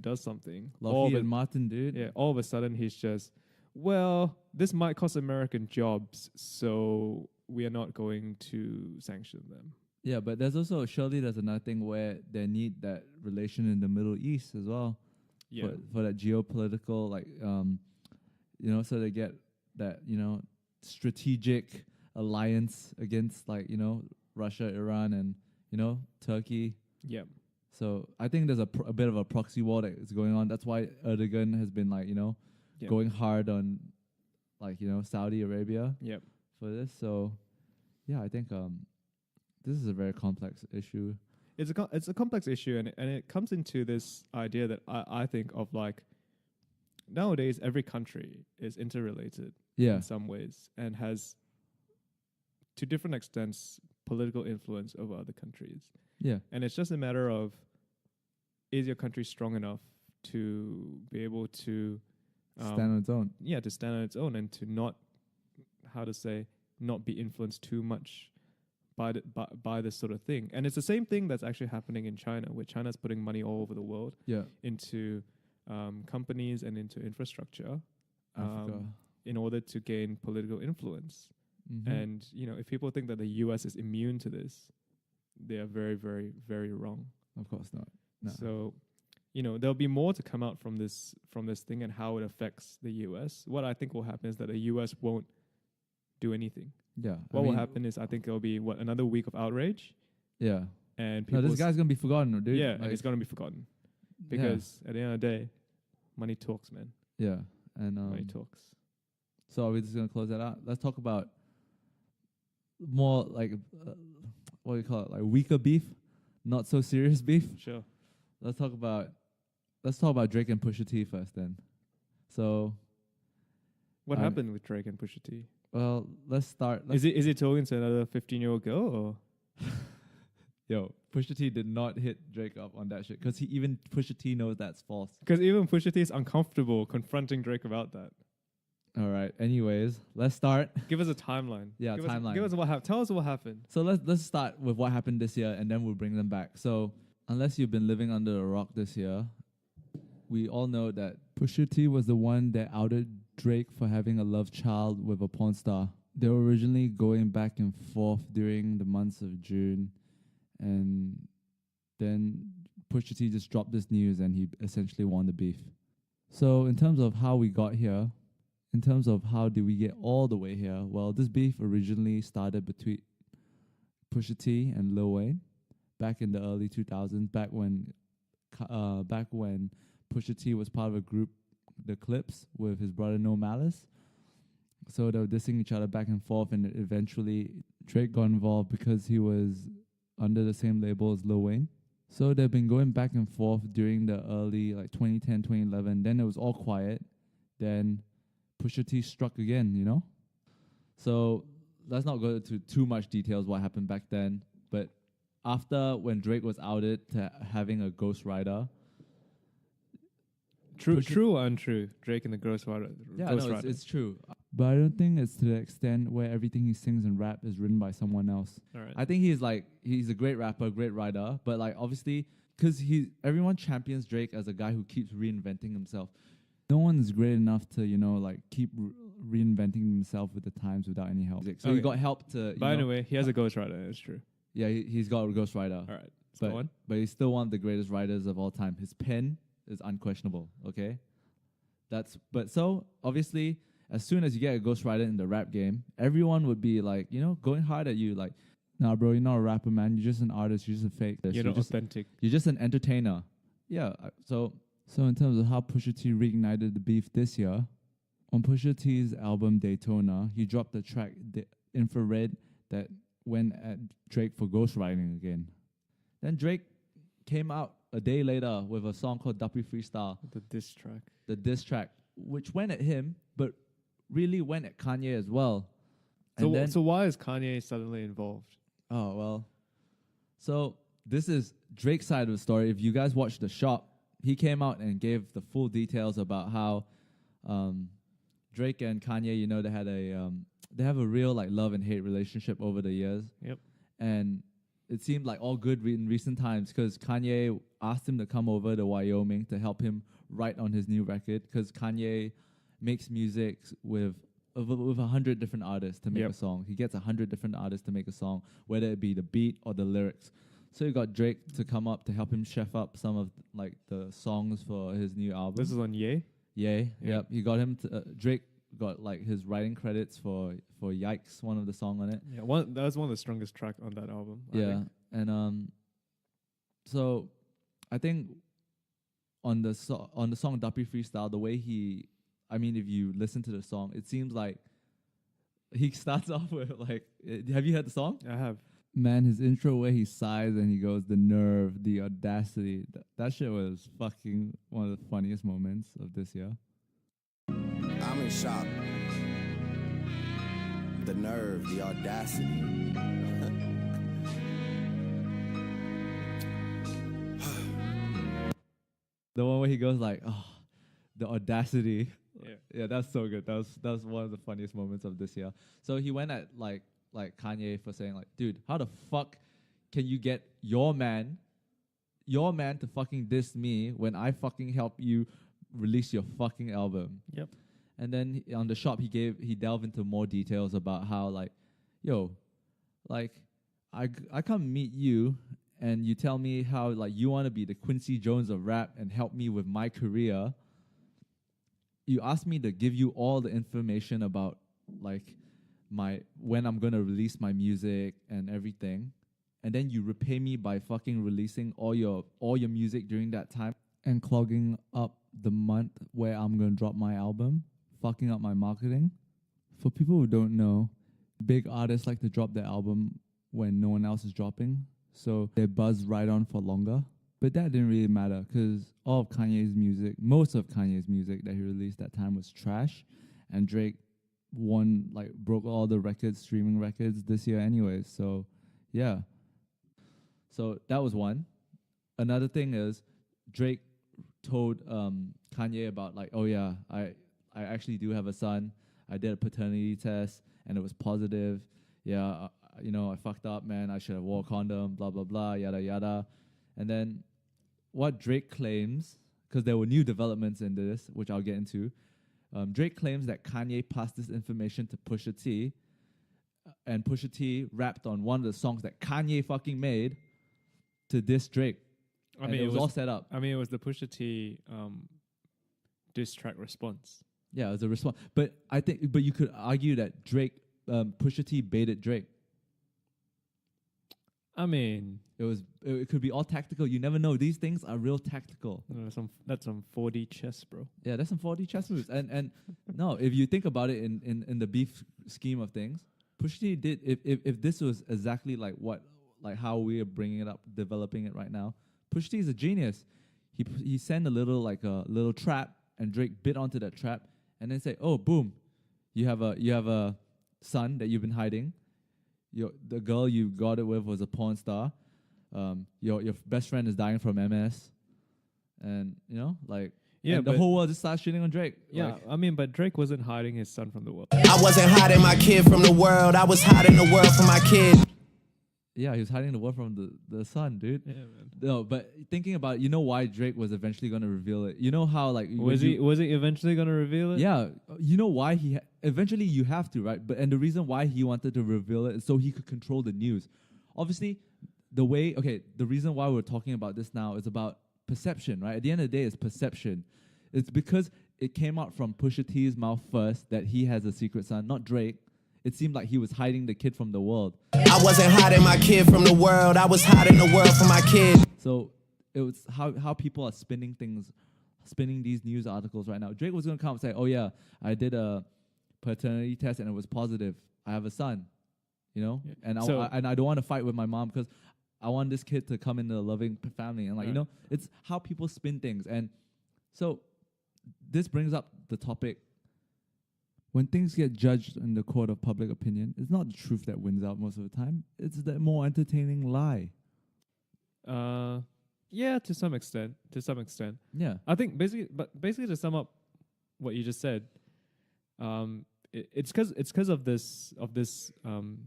does something. Lockheed Martin, dude. Yeah, all of a sudden he's just, well, this might cost American jobs, so we are not going to sanction them. Yeah, but there's another thing where they need that relation in the Middle East as well. Yeah. For that geopolitical, so they get that, strategic alliance against Russia, Iran, and Turkey. Yeah. So I think there's a bit of a proxy war that is going on. That's why Erdogan has been going hard on Saudi Arabia. Yep. For this. So yeah, I think this is a very complex issue. It's a complex issue, and it comes into this idea that I think of nowadays every country is interrelated in some ways and has, to different extents, political influence over other countries. Yeah. And it's just a matter of, is your country strong enough to be able to stand on its own? Yeah, to stand on its own and to not be influenced too much by this sort of thing. And it's the same thing that's actually happening in China, where China's putting money all over the world into companies and into infrastructure in order to gain political influence. Mm-hmm. And, if people think that the U.S. is immune to this, they are very, very, very wrong. Of course not. No. So, there'll be more to come out from this thing and how it affects the U.S. What I think will happen is that the U.S. won't do anything. Yeah. What will happen is I think it'll be another week of outrage. Yeah. And this guy's gonna be forgotten, dude. Yeah, and it's gonna be forgotten because at the end of the day, money talks, man. Yeah, and money talks. So are we just gonna close that out? Let's talk about more what do you call it? Like weaker beef, not so serious beef. Sure. Let's talk about Drake and Pusha T first, then. So, what happened with Drake and Pusha T? Well, let's start. Is he talking to another 15-year-old girl or? Yo, Pusha T did not hit Drake up on that shit because Pusha T knows that's false. Because even Pusha T is uncomfortable confronting Drake about that. All right. Anyways, let's start. Give us a timeline. Yeah, timeline. Give us what happened. Tell us what happened. So let's start with what happened this year, and then we'll bring them back. So unless you've been living under a rock this year, we all know that Pusha T was the one that outed Drake for having a love child with a porn star. They were originally going back and forth during the months of June, and then Pusha T just dropped this news and he essentially won the beef. So in terms of how we got here, in terms of how did we get all the way here, well, this beef originally started between Pusha T and Lil Wayne back in the early 2000s, back when Pusha T was part of a group, The Clips, with his brother No Malice. So they were dissing each other back and forth, and eventually Drake got involved because he was under the same label as Lil Wayne. So they've been going back and forth during the early, like 2010, 2011. Then it was all quiet. Then Pusha T struck again, you know? So let's not go into too much details what happened back then. But after, when Drake was outed to having a ghostwriter. True or untrue? Drake and the ghostwriter. Yeah, no, it's true. But I don't think it's to the extent where everything he sings and rap is written by someone else. All right. I think he's a great rapper, great writer, but like obviously, because everyone champions Drake as a guy who keeps reinventing himself. No one is great enough to, like keep reinventing himself with the times without any help. So he got help to. By the way, he has a ghostwriter. It's true. Yeah, he's got a ghostwriter. All right. But he's still one of the greatest writers of all time. His pen is unquestionable. Okay, so obviously, as soon as you get a ghostwriter in the rap game, everyone would be like, going hard at you. Like, nah, bro, you're not a rapper, man. You're just an artist. You're just a fake. You're not authentic. You're just an entertainer. Yeah. So in terms of how Pusha T reignited the beef this year, on Pusha T's album Daytona, he dropped the track Infrared that went at Drake for ghostwriting again. Then Drake came out a day later with a song called Duppy Freestyle. The diss track. The diss track, which went at him, but really went at Kanye as well. So why is Kanye suddenly involved? Oh, well. So this is Drake's side of the story. If you guys watched The Shop, he came out and gave the full details about how Drake and Kanye, they have a real like love and hate relationship over the years. Yep. And it seemed like all good in recent times because Kanye asked him to come over to Wyoming to help him write on his new record because Kanye makes music with 100 different artists to make a song. He gets 100 different artists to make a song, whether it be the beat or the lyrics. So he got Drake to come up to help him chef up some of like the songs for his new album. This is on Ye? Yay. Yep. He got him to Drake got like his writing credits for Yikes, one of the song on it. Yeah, that was one of the strongest track on that album. Yeah. And so I think on the song Duppy Freestyle, the way if you listen to the song, it seems like he starts off with like, have you heard the song? I have. Man, his intro where he sighs and he goes, the nerve, the audacity. That shit was fucking one of the funniest moments of this year. I'm in shock. The nerve, the audacity. The one where he goes like, oh, the audacity. Yeah. Yeah, that's so good. That was one of the funniest moments of this year. So he went at like Kanye for saying like, dude, how the fuck can you get your man to fucking diss me when I fucking help you release your fucking album? Yep. And then on The Shop, he delved into more details about how like, yo, like I come meet you and you tell me how like you want to be the Quincy Jones of rap and help me with my career. You asked me to give you all the information about like when I'm gonna release my music and everything, and then you repay me by fucking releasing all your music during that time and clogging up the month where I'm gonna drop my album, fucking up my marketing. For people who don't know, big artists like to drop their album when no one else is dropping, so they buzz right on for longer. But that didn't really matter because most of Kanye's music that he released that time was trash, and Drake broke all the streaming records this year anyways. So yeah. So that was one. Another thing is Drake told Kanye about like, oh yeah, I actually do have a son. I did a paternity test and it was positive. Yeah, I fucked up, man. I should have wore a condom, blah, blah, blah, yada, yada. And then what Drake claims, because there were new developments in this, which I'll get into, Drake claims that Kanye passed this information to Pusha T, and Pusha T rapped on one of the songs that Kanye fucking made to diss Drake. I And mean, it was all set up. I mean, it was the Pusha T diss track response. Yeah, it was a response. But you could argue that Pusha T baited Drake. I mean, It could be all tactical. You never know. These things are real tactical. that's some 4D chess, bro. Yeah, that's some 4D chess moves. And no, if you think about it in the beef scheme of things, Pusha T did. If this was exactly like how we are bringing it up, developing it right now, Pusha T is a genius. He sent a little trap, and Drake bit onto that trap, and then say, "Oh, boom, you have a son that you've been hiding. The girl you got it with was a porn star. Your best friend is dying from MS, and the whole world just starts shitting on Drake. Yeah, I mean, but Drake wasn't hiding his son from the world. I wasn't hiding my kid from the world. I was hiding the world from my kid. Yeah, he was hiding the world from the sun, dude. Yeah, man. No, but thinking about it, you know why Drake was eventually going to reveal it. You know how Was he eventually gonna reveal it? Yeah, you know why eventually you have to, right? But the reason why he wanted to reveal it is so he could control the news. Obviously, the reason why we're talking about this now is about perception, right? At the end of the day, it's perception. It's because it came out from Pusha T's mouth first that he has a secret son, not Drake. It seemed like he was hiding the kid from the world. I wasn't hiding my kid from the world. I was hiding the world from my kid. So it was how people are spinning these news articles right now. Drake was going to come and say, "Oh yeah, I did a paternity test and it was positive. I have a son, Yeah. and I don't want to fight with my mom because I want this kid to come into a loving family." And Right. it's how people spin things. And so this brings up the topic. When things get judged in the court of public opinion, it's not the truth that wins out most of the time. It's the more entertaining lie. Yeah, to some extent. Yeah. I think basically to sum up what you just said, it's because of this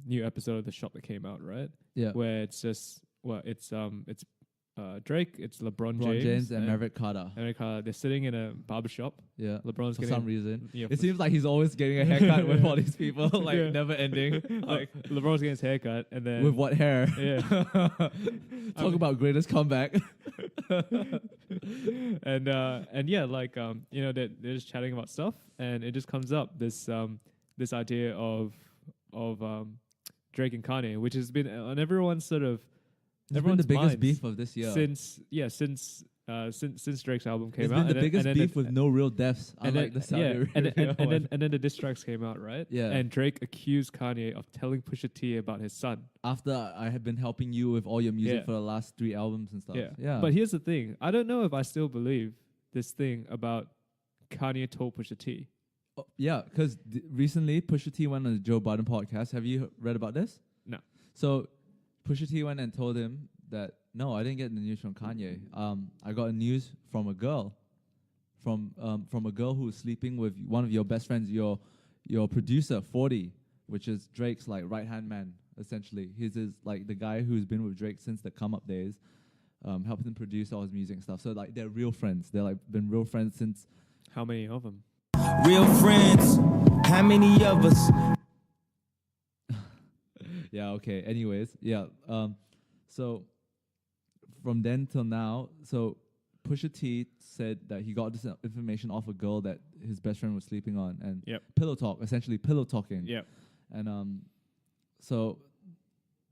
new episode of The Shop that came out, right? Yeah. Where it's just Drake, it's LeBron James and Maverick Carter. They're sitting in a barbershop. Yeah. LeBron's For getting some reason. Yeah, It seems like he's always getting a haircut with all these people, Yeah. never ending. LeBron's getting his haircut, and then With what hair? yeah, Talk about greatest comeback. and yeah, they're just chatting about stuff, and it just comes up this idea of Drake and Kanye, which has been on everyone's sort of It's been the biggest minds beef of this year. since Drake's album came It's out. been the biggest beef with no real deaths, and unlike then, the Saudi Arabia and then the diss tracks came out, right? Yeah. And Drake accused Kanye of telling Pusha T about his son. After I have been helping you with all your music Yeah. for the last 3 albums and stuff. Yeah. But here's the thing. I don't know if I still believe this thing about Kanye told Pusha T. Yeah, because recently Pusha T went on the Joe Biden podcast. Have you read about this? No. So Pusha T went and told him that, no, I didn't get the news from Kanye. I got news from a girl, from a girl who was sleeping with one of your best friends, your producer, 40, which is Drake's right-hand man, essentially. He's the guy who's been with Drake since the Come Up days, helping him produce all his music and stuff. So they're real friends. They're been real friends since. How many of them? Real friends. How many of us? Yeah. Okay. Anyways, yeah. So from then till now, so Pusha T said that he got this information off a girl that his best friend was sleeping on, and Yep. pillow talk, essentially pillow talking. Yeah. And so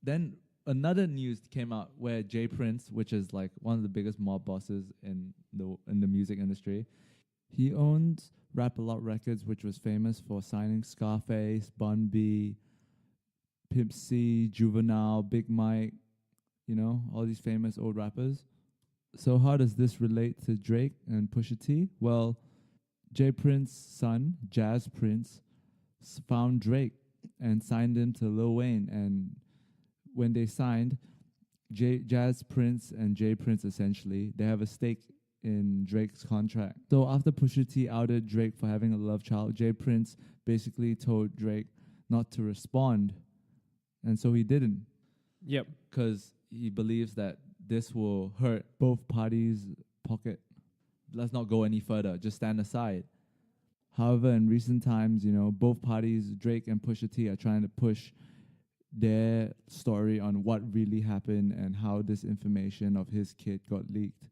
then another news came out where Jay Prince, which is one of the biggest mob bosses in the music industry, he owns Rap A Lot Records, which was famous for signing Scarface, Bun B, Pimp C, Juvenile, Big Mike, all these famous old rappers. So how does this relate to Drake and Pusha T? Well, Jay Prince's son, Jazz Prince, found Drake and signed him to Lil Wayne. And when they signed, Jazz Prince and Jay Prince, essentially, they have a stake in Drake's contract. So after Pusha T outed Drake for having a love child, Jay Prince basically told Drake not to respond. And so he didn't. Yep. Because he believes that this will hurt both parties' pocket. Let's not go any further. Just stand aside. However, in recent times, both parties, Drake and Pusha T, are trying to push their story on what really happened and how this information of his kid got leaked.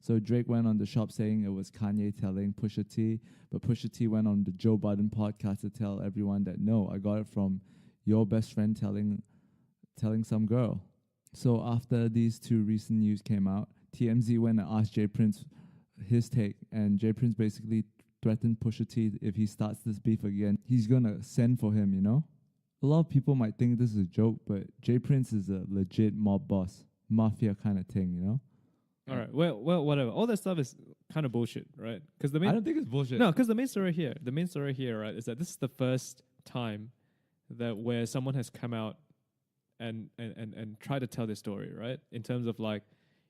So Drake went on the shop saying it was Kanye telling Pusha T, but Pusha T went on the Joe Budden podcast to tell everyone that no, I got it from your best friend telling some girl. So after these two recent news came out, TMZ went and asked Jay Prince his take, and Jay Prince basically threatened Pusha T if he starts this beef again, he's gonna send for him, you know? A lot of people might think this is a joke, but Jay Prince is a legit mob boss, mafia kind of thing, you know? All right. Well, whatever. All that stuff is kind of bullshit, right? Because I don't think it's bullshit. No, because the main story here, right, is that this is the first time that where someone has come out and tried to tell their story, right? In terms of like,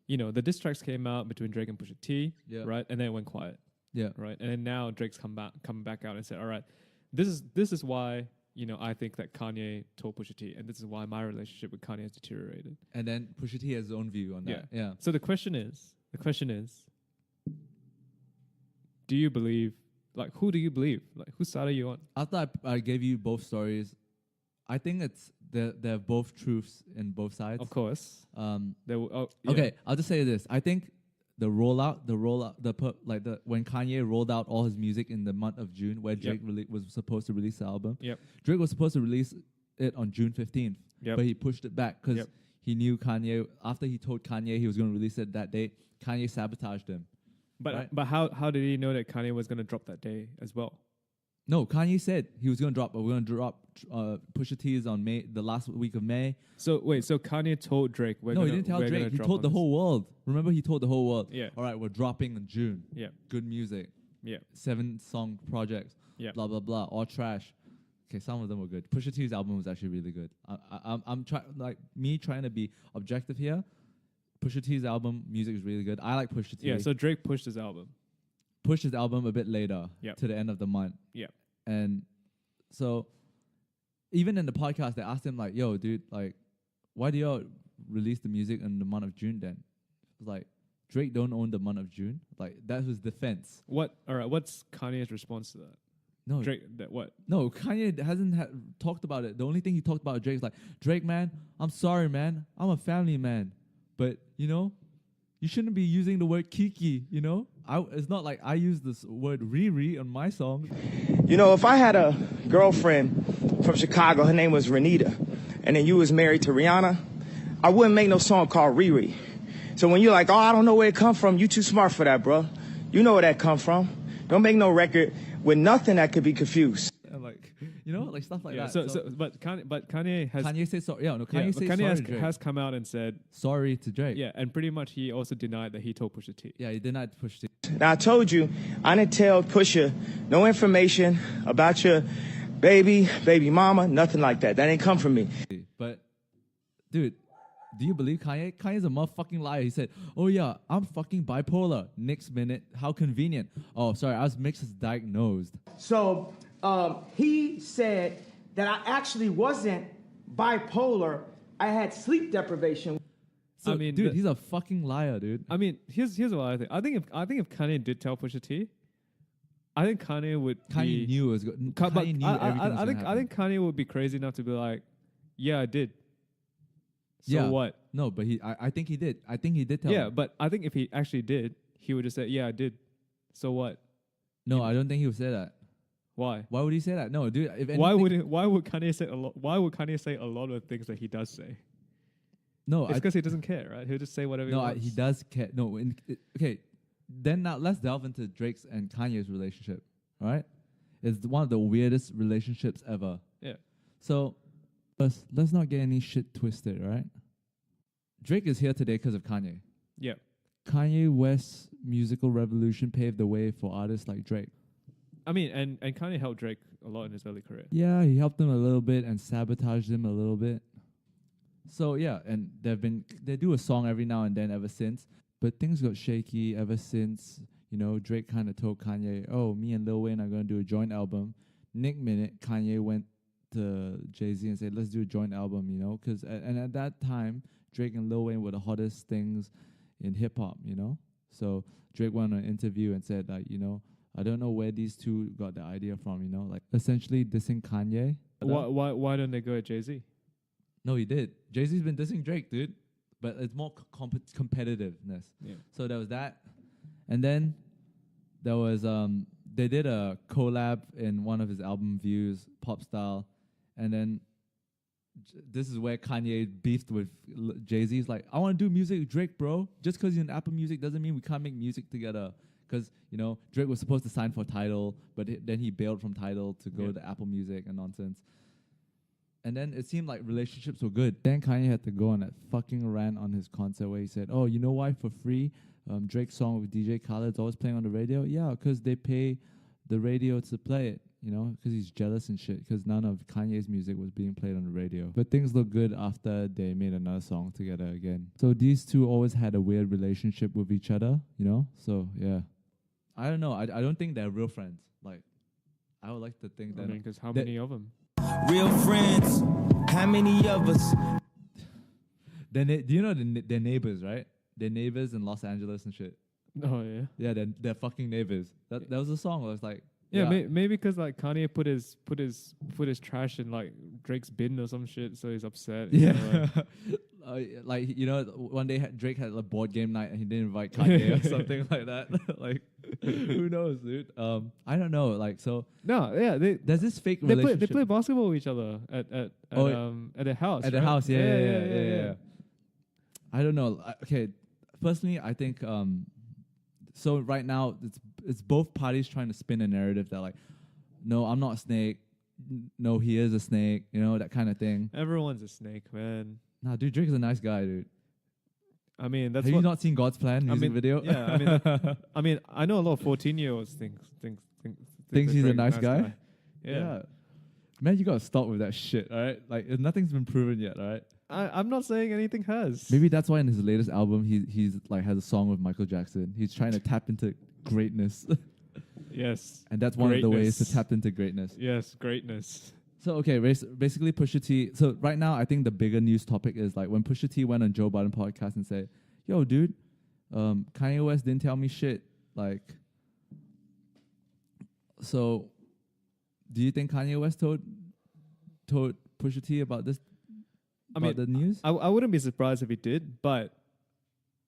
you know, the diss tracks came out between Drake and Pusha T, right, and then it went quiet, right, and then now Drake's coming back out and said, all right, this is why, you know, I think that Kanye told Pusha T, and this is why my relationship with Kanye has deteriorated. And then Pusha T has his own view on that. Yeah. So the question is, do you believe, like, who do you believe? Like, whose side are you on? After I gave you both stories, I think they're both truths in both sides. Of course. Okay, I'll just say this. I think when Kanye rolled out all his music in the month of June, where Drake was supposed to release the album. Drake was supposed to release it on June 15th, but he pushed it back because he knew Kanye. After he told Kanye he was going to release it that day, Kanye sabotaged him. But how did he know that Kanye was going to drop that day as well? No, Kanye said he was going to drop, but we're going to drop Pusha T's on the last week of May. So wait, so Kanye told Drake he didn't tell Drake. He told the whole world. Remember, he told the whole world. Yeah. All right, we're dropping in June. Yeah. Good music. Yeah. 7-song projects. Yeah. Blah blah blah. All trash. Okay, some of them were good. Pusha T's album was actually really good. I'm trying to be objective here. Pusha T's album music is really good. I like Pusha T. Yeah. So Drake pushed his album. Pushed his album a bit later to the end of the month. Yeah. And so even in the podcast, they asked him like, yo, dude, like, why do y'all release the music in the month of June then? It's like, Drake don't own the month of June. Like, that's his defense. What's Kanye's response to that? No. Drake, what? No, Kanye hasn't talked about it. The only thing he talked about Drake's like, Drake, man, I'm sorry, man. I'm a family man. But, you know, you shouldn't be using the word Kiki, you know? It's not like I use this word Riri on my song. You know, if I had a girlfriend from Chicago, her name was Renita, and then you was married to Rihanna, I wouldn't make no song called Riri. So when you're like, oh, I don't know where it come from, you too smart for that, bro. You know where that come from. Don't make no record with nothing that could be confused. And like, you know, like stuff like that. But Kanye has... Kanye said sorry. Yeah, no, Kanye said sorry has come out and said... Sorry to Drake. Yeah, and pretty much he also denied that he told Pusha T. Yeah, he denied Pusha T. Now, I told you, I didn't tell Pusha no information about your baby mama, nothing like that. That ain't come from me. But, dude, do you believe Kanye? Kanye's a motherfucking liar. He said, oh yeah, I'm fucking bipolar. Next minute, how convenient. Oh, sorry, I was misdiagnosed. So he said that I actually wasn't bipolar. I had sleep deprivation. So, I mean, dude, he's a fucking liar, dude. I mean, here's what I think. I think if Kanye did tell Pusha T, I think Kanye would. Kanye knew it was good. Kanye knew everything. I think Kanye would be crazy enough to be like, yeah, I did. So what? No, but I think he did. I think he did tell. Yeah, him. but I think if he actually did, he would just say, yeah, I did. So what? No, I don't think he would say that. Why? Why would he say that? No, dude. If anything, why would Kanye say a lot? Why would Kanye say a lot of things that he does say? No, it's because he doesn't care, right? He'll just say whatever he wants. No, he does care. No, okay. Then now let's delve into Drake's and Kanye's relationship. All right, it's one of the weirdest relationships ever. Yeah. So let's not get any shit twisted, right? Drake is here today because of Kanye. Yeah. Kanye West's musical revolution paved the way for artists like Drake. I mean, and Kanye helped Drake a lot in his early career. Yeah, he helped him a little bit and sabotaged him a little bit. So yeah, and they do a song every now and then ever since, but things got shaky ever since. You know, Drake kind of told Kanye, "Oh, me and Lil Wayne are gonna do a joint album." Next minute, Kanye went to Jay-Z and said, "Let's do a joint album." You know, because at that time, Drake and Lil Wayne were the hottest things in hip hop. You know, so Drake went on an interview and said, like, you know, I don't know where these two got the idea from. You know, like essentially dissing Kanye. Why don't they go at Jay-Z? No, he did. Jay-Z's been dissing Drake, dude. But it's more competitiveness. Yeah. So there was that. And then there was they did a collab in one of his album views, Pop Style. And then this is where Kanye beefed with Jay-Z. He's like, I want to do music with Drake, bro. Just because you're in Apple Music doesn't mean we can't make music together. Because, you know, Drake was supposed to sign for Tidal, but then he bailed from Tidal to go to Apple Music and nonsense. And then it seemed like relationships were good. Then Kanye had to go on that fucking rant on his concert where he said, oh, you know why for free Drake's song with DJ Khaled's always playing on the radio? Yeah, because they pay the radio to play it, you know, because he's jealous and shit, because none of Kanye's music was being played on the radio. But things look good after they made another song together again. So these two always had a weird relationship with each other, you know? So, yeah. I don't know. I don't think they're real friends. Like, I would like to think that... because how many of them? Real friends, how many of us? Do you know they're neighbors, right? They're neighbors in Los Angeles and shit. Oh, yeah. Yeah, they're fucking neighbors. That was a song where it's like... Yeah, maybe because like Kanye put his trash in like Drake's bin or some shit, so he's upset. Yeah. You know, like, you know, one day Drake had a board game night and he didn't invite Kanye or something like that. Like, who knows, dude? I don't know. Like, so no, yeah, there's this fake relationship. They play basketball with each other at their house. At the right? house, yeah. I don't know. Okay, personally, I think so right now it's both parties trying to spin a narrative that like, no, I'm not a snake. No, he is a snake. You know, that kind of thing. Everyone's a snake, man. Nah, dude, Drake is a nice guy, dude. I mean, that's Have you not seen God's Plan music video? Yeah, I mean, I know a lot of 14-year-olds thinks Thinks he's a nice guy? Yeah. Man, you gotta stop with that shit, alright? Like, nothing's been proven yet, alright? I'm not saying anything has. Maybe that's why in his latest album he's like has a song with Michael Jackson. He's trying to tap into greatness. Yes. And that's one of the ways to tap into greatness. Yes, greatness. So, okay, basically Pusha T. So, right now, I think the bigger news topic is like when Pusha T went on Joe Budden podcast and said, yo, dude, Kanye West didn't tell me shit. Like, so do you think Kanye West told Pusha T about this? About the news? I wouldn't be surprised if he did, but.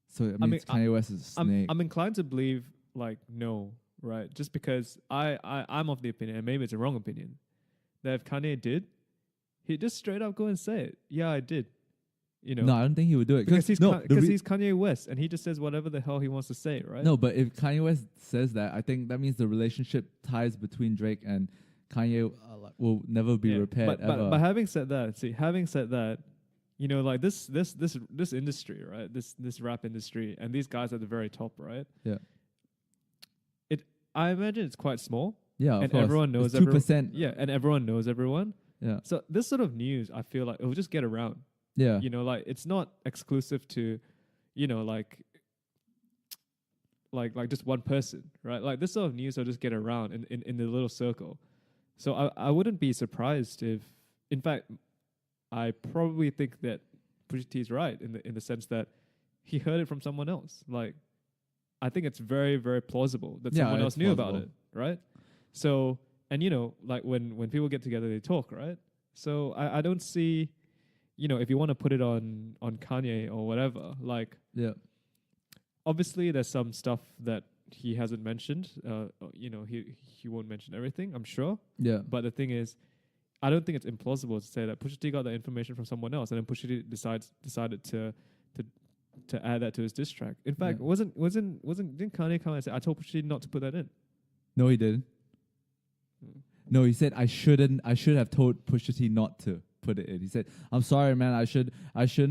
So, it means Kanye West is a snake. I'm inclined to believe, like, no, right? Just because I'm of the opinion, and maybe it's a wrong opinion, that if Kanye did, he'd just straight up go and say it. Yeah, I did. You know? No, I don't think he would do it. Because he's Kanye West, and he just says whatever the hell he wants to say, right? No, but if Kanye West says that, I think that means the relationship ties between Drake and Kanye will never be repaired ever. But having said that, you know, like this industry, right? This rap industry, and these guys at the very top, right? Yeah. I imagine it's quite small. Yeah, and of course. Everyone knows 2%. Yeah, and everyone knows everyone. Yeah. So this sort of news, I feel like it will just get around. Yeah. You know, like it's not exclusive to, you know, like just one person, right? Like this sort of news will just get around in the little circle. So I wouldn't be surprised if, in fact, I probably think that Pusha T is right in the sense that he heard it from someone else. Like, I think it's very, very plausible that someone else knew about it, right? So, and you know, like when people get together, they talk, right? So I don't see, you know, if you want to put it on Kanye or whatever, like, obviously there's some stuff that he hasn't mentioned. You know, he won't mention everything, I'm sure. Yeah. But the thing is, I don't think it's implausible to say that Pusha T got that information from someone else, and then Pusha T decided to add that to his diss track. In fact, didn't Kanye come and say, I told Pusha T not to put that in? No, he didn't. No, he said I should have told Pusha T not to put it in. He said, I'm sorry, man, I should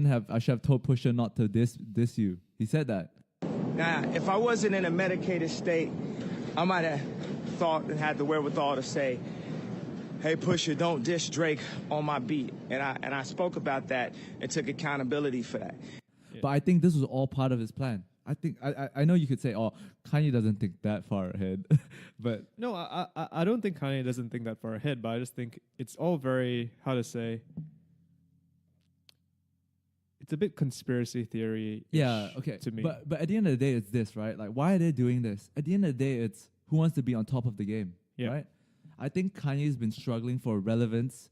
have told Pusha not to diss you. He said that. Now, if I wasn't in a medicated state, I might have thought and had the wherewithal to say, hey, Pusha, don't diss Drake on my beat. And I spoke about that and took accountability for that. But I think this was all part of his plan. I think I know you could say, oh, Kanye doesn't think that far ahead, but no, I don't think Kanye doesn't think that far ahead. But I just think it's all very, how to say, it's a bit conspiracy theory. Yeah, okay. To me, but at the end of the day, it's this, right? Like, why are they doing this? At the end of the day, it's who wants to be on top of the game, right? I think Kanye's been struggling for relevance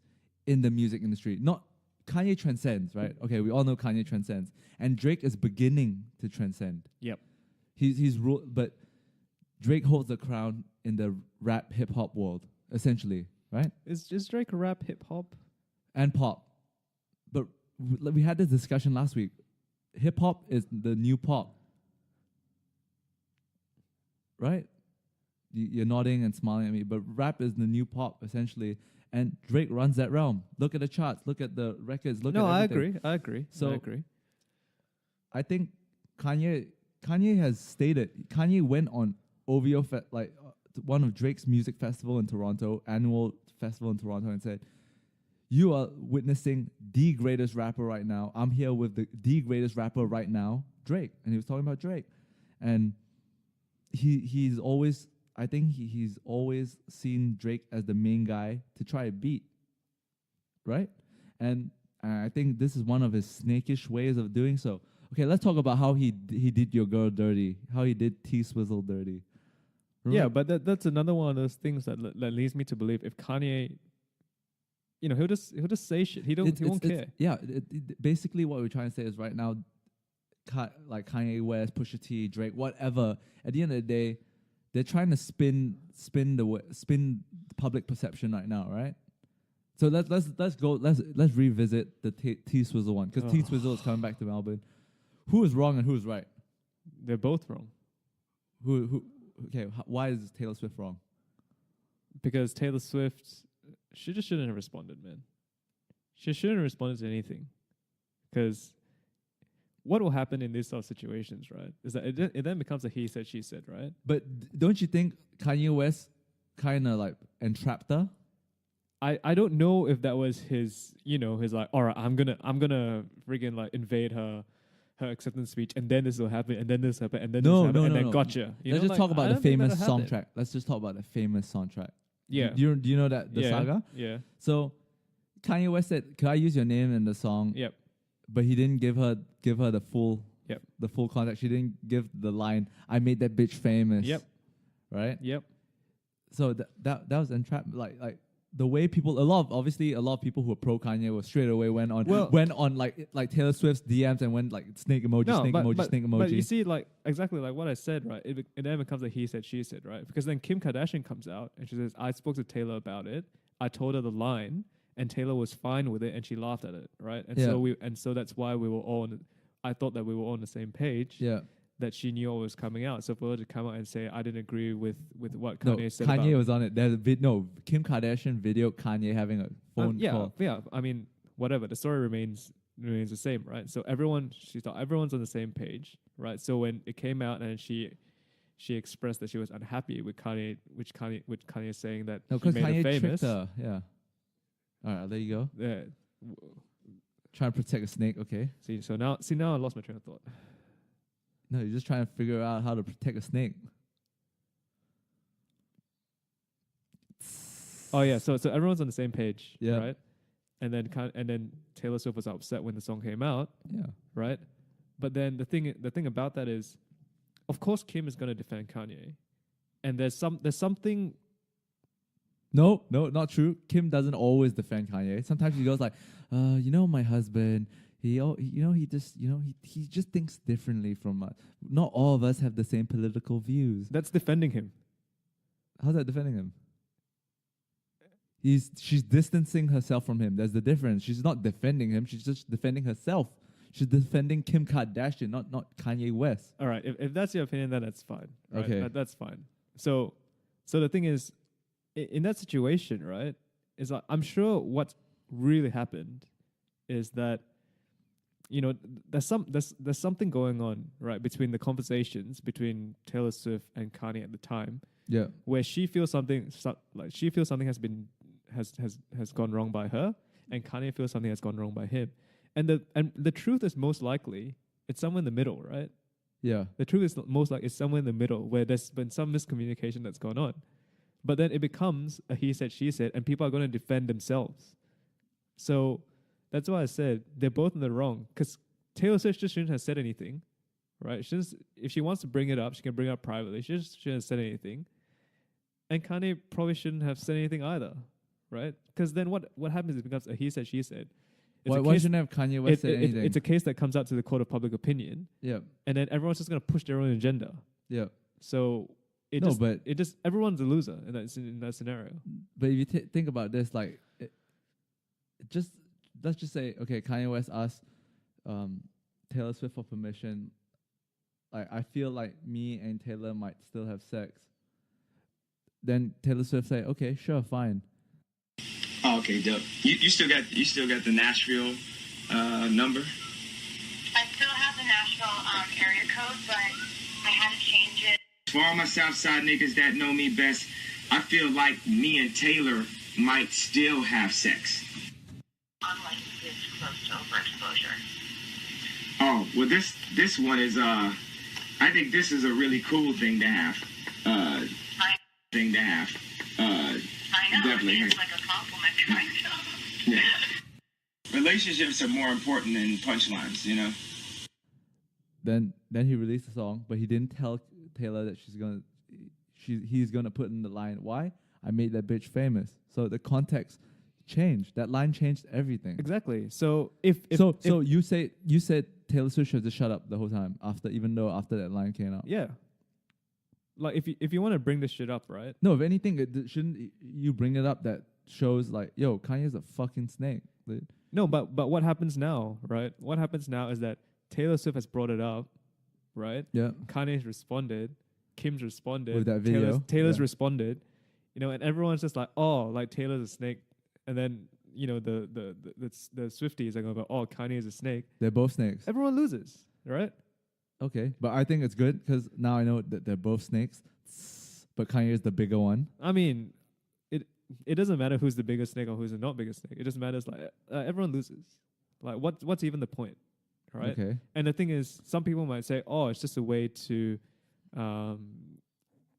in the music industry, not Kanye transcends, right? Okay, we all know Kanye transcends, and Drake is beginning to transcend. Yep. But Drake holds the crown in the rap hip hop world, essentially, right? Is Drake rap hip hop? And pop. But we had this discussion last week. Hip hop is the new pop, right? You're nodding and smiling at me, but rap is the new pop, essentially. And Drake runs that realm. Look at the charts. Look at the records. Look at everything. I agree. So I agree. I think Kanye has stated. Kanye went on OVO one of Drake's music festival in Toronto, annual festival in Toronto, and said, "You are witnessing the greatest rapper right now. I'm here with the greatest rapper right now, Drake." And he was talking about Drake, and he's always. I think he's always seen Drake as the main guy to try to beat, right? And I think this is one of his snakish ways of doing so. Okay, let's talk about how he did your girl dirty, how he did T-Swizzle dirty. Remember? Yeah, but that's another one of those things that leads me to believe if Kanye, he'll just say shit. He won't care. Basically, what we're trying to say is right now, like Kanye West, Pusha T, Drake, whatever. At the end of the day, they're trying to spin public perception right now, right? So let's revisit the T-Swizzle one, because T-Swizzle is coming back to Melbourne. Who is wrong and who is right? They're both wrong. Why is Taylor Swift wrong? Because Taylor Swift, she just shouldn't have responded, man. She shouldn't have responded to anything. Because what will happen in these sort of situations, right, is that it then becomes a he said, she said, right? But don't you think Kanye West kind of like entrapped her? I don't know if that was his like, all right, I'm gonna friggin' like invade her acceptance speech, and then this will happen, and then this will happen, and then this will happen, and then gotcha. Let's just talk about the famous soundtrack. Let's just talk about the famous soundtrack. Yeah. Do you know that the saga? Yeah. So Kanye West said, "Could I use your name in the song?" Yep. But he didn't give her the full context. She didn't give the line, "I made that bitch famous." Yep. Right? Yep. So that was entrapment. Like the way people, a lot of people who were pro Kanye were straight away went on like Taylor Swift's DMs and went like snake emoji. But you see, like exactly like what I said, right? It then becomes a he said, she said, right? Because then Kim Kardashian comes out and she says, "I spoke to Taylor about it. I told her the line, and Taylor was fine with it, and she laughed at it, right?" And so that's why we were all I thought that we were all on the same page. Yeah. That she knew what was coming out. So for her to come out and say, "I didn't agree with what Kanye said," Kanye was on it. There's Kim Kardashian videoed Kanye having a phone call. Yeah. I mean, whatever. The story remains the same, right? So she thought everyone's on the same page, right? So when it came out and she expressed that she was unhappy with Kanye, which Kanye is saying that because he made Kanye her famous. tricked her. Yeah. All right, there you go. Yeah. Trying to protect a snake. Okay. So now I lost my train of thought. No, you're just trying to figure out how to protect a snake. Oh yeah, so everyone's on the same page, Yeah. right? And then Taylor Swift was upset when the song came out, Yeah. right? But then the thing about that is, of course, Kim is going to defend Kanye, and there's something. No, not true. Kim doesn't always defend Kanye. Sometimes she goes like, my husband. He just thinks differently from us. Not all of us have the same political views. That's defending him. How's that defending him? She's distancing herself from him. There's the difference. She's not defending him. She's just defending herself. She's defending Kim Kardashian, not Kanye West. All right. If that's your opinion, then that's fine. Right? Okay. That's fine. So the thing is, in that situation, right, is like, I'm sure what really happened is that, there's something going on, right, between the conversations between Taylor Swift and Kanye at the time. Yeah. Where she feels something has gone wrong by her, and Kanye feels something has gone wrong by him. And the truth is most likely it's somewhere in the middle, right? Yeah. The truth is most likely it's somewhere in the middle where there's been some miscommunication that's gone on. But then it becomes a he said, she said, and people are going to defend themselves. So that's why I said they're both in the wrong, because Taylor Swift just shouldn't have said anything, right? If she wants to bring it up, she can bring it up privately. She just shouldn't have said anything. And Kanye probably shouldn't have said anything either, right? Because then what happens is it becomes a he said, she said. It's a Why case- shouldn't have Kanye West say anything? it's a case that comes out to the court of public opinion, yeah, and then everyone's just gonna push their own agenda. yeah. So No, but- everyone's a loser in that scenario. But if you think about this, like, let's just say, okay, Kanye West asked Taylor Swift for permission. Like, I feel like me and Taylor might still have sex. Then Taylor Swift say, okay, sure, fine. Oh, okay, dope. You still got the Nashville number? I still have the Nashville area code, but I had to change it. For all my Southside niggas that know me best, I feel like me and Taylor might still have sex. Unlike this close to overexposure. Oh, well, this one is I think this is a really cool thing to have. I know. Definitely. I mean, it's like a compliment, kind of. Yeah. Relationships are more important than punchlines, you know? Then he released the song, but he didn't tell Taylor that he's gonna put in the line. Why? I made that bitch famous. So the context changed. That line changed everything. Exactly. So if you said Taylor Swift should just shut up the whole time after that line came out. yeah, like if you want to bring this shit up, right? No, if anything, shouldn't you bring it up that shows like, yo, Kanye's a fucking snake, dude. No, but what happens now, right? What happens now is that Taylor Swift has brought it up, right? Yeah. Kanye's responded, Kim's responded, With that video. Taylor's Yeah. responded, and everyone's just like, oh, like Taylor's a snake, and then the Swifties are going to go, oh, Kanye is a snake. They're both snakes. Everyone loses, right? Okay, but I think it's good because now I know that they're both snakes, but Kanye is the bigger one. I mean, it doesn't matter who's the biggest snake or who's the not biggest snake. It just matters like everyone loses. Like what's even the point, right? Okay. And the thing is, some people might say, oh, it's just a way to,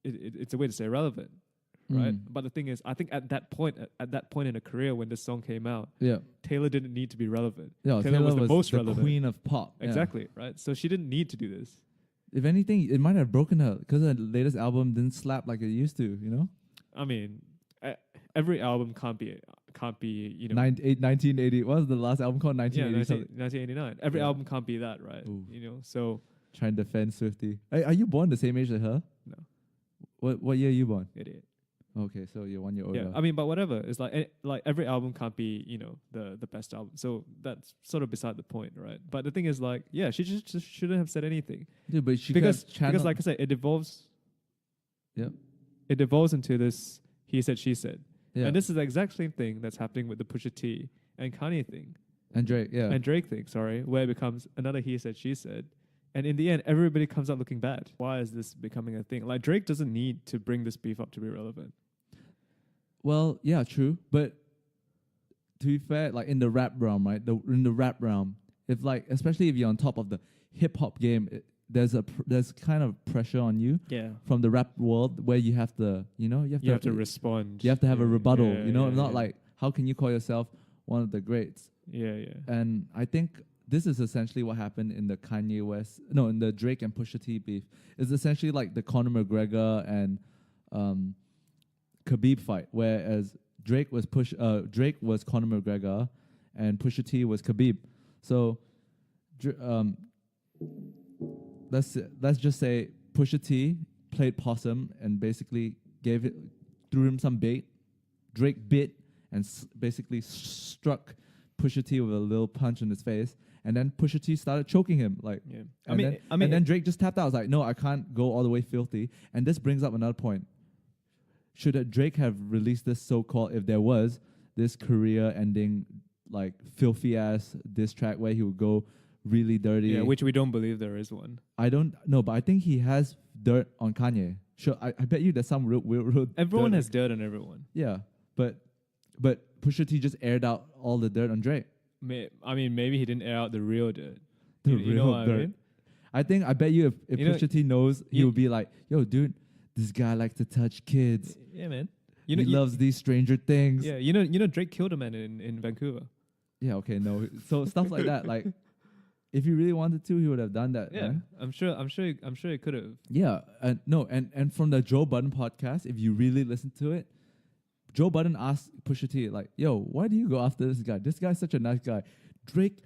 it's a way to stay relevant, right? But the thing is, I think at that point in her career when this song came out, Yeah. Taylor didn't need to be relevant. Yeah, Taylor was the most the relevant. queen of pop. Yeah. Exactly, right? So she didn't need to do this. If anything, it might have broken her because her latest album didn't slap like it used to. You know, I mean, every album can't be 1980. What was the last album called? 1980. 1989. Every Yeah. album can't be that, right? Ooh. So Trying to defend Swiftie. Are you born the same age as her? no, What year are you born? idiot. Okay, so you're 1 year older. Yeah, I mean, but whatever. It's like every album can't be the best album. So that's sort of beside the point, right? But the thing is, like, yeah, she just shouldn't have said anything Dude, but she because channel. like I said, it evolves. Yeah. It devolves into this he said she said, Yeah. and this is the exact same thing that's happening with the Pusha T and Kanye thing And Drake. Yeah. and Drake thing. Sorry, where it becomes another he said she said. And in the end, everybody comes out looking bad. Why is this becoming a thing? Like, Drake doesn't need to bring this beef up to be relevant. Well, yeah, true. But to be fair, like in the rap realm, right? In the rap realm, if like, especially if you're on top of the hip hop game, there's kind of pressure on you Yeah. from the rap world where you have to, you have to respond. You have to have a rebuttal. Yeah, Not like, how can you call yourself one of the greats? Yeah. And I think this is essentially what happened in the in the Drake and Pusha T beef. It's essentially like the Conor McGregor and Khabib fight, whereas Drake was Conor McGregor and Pusha T was Khabib. So let's just say Pusha T played possum and basically threw him some bait. Drake bit and basically struck Pusha T with a little punch in his face, and then Pusha T started choking him. Like, Yeah. and then Drake just tapped out. I was like, no, I can't go all the way filthy. And this brings up another point. Should Drake have released this so-called, if there was this career-ending, like filthy ass diss track where he would go really dirty? Yeah, which we don't believe there is one. I don't know, but I think he has dirt on Kanye. Sure, I bet you there's some real Everyone dirt. has dirt on everyone. Yeah, but Pusha T just aired out all the dirt on Drake. Maybe he didn't air out the real dirt. The You know real what I dirt. mean? I bet you if You know, Pusha T knows, he you- would be like, yo, dude, this guy likes to touch kids. Yeah, man. He loves these Stranger Things. Yeah, you know, Drake killed a man in Vancouver. Yeah, okay, no. So stuff like that, like, if he really wanted to, he would have done that. Yeah, man. I'm sure he could have. Yeah, and from the Joe Budden podcast, if you really listen to it, Joe Budden asked Pusha T, like, yo, why do you go after this guy? This guy's such a nice guy. Drake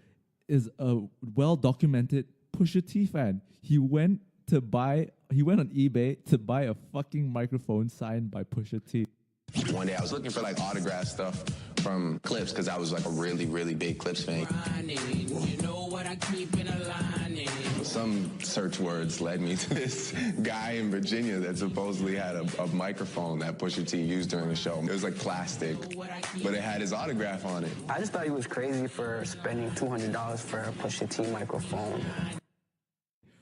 is a well-documented Pusha T fan. He went on eBay to buy a fucking microphone signed by Pusha T. One day I was looking for like autograph stuff from Clips because I was like a really, really big Clips fan. You know what I keep in a line. Some search words led me to this guy in Virginia that supposedly had a microphone that Pusha T used during the show. It was like plastic, but it had his autograph on it. I just thought he was crazy for spending $200 for a Pusha T microphone.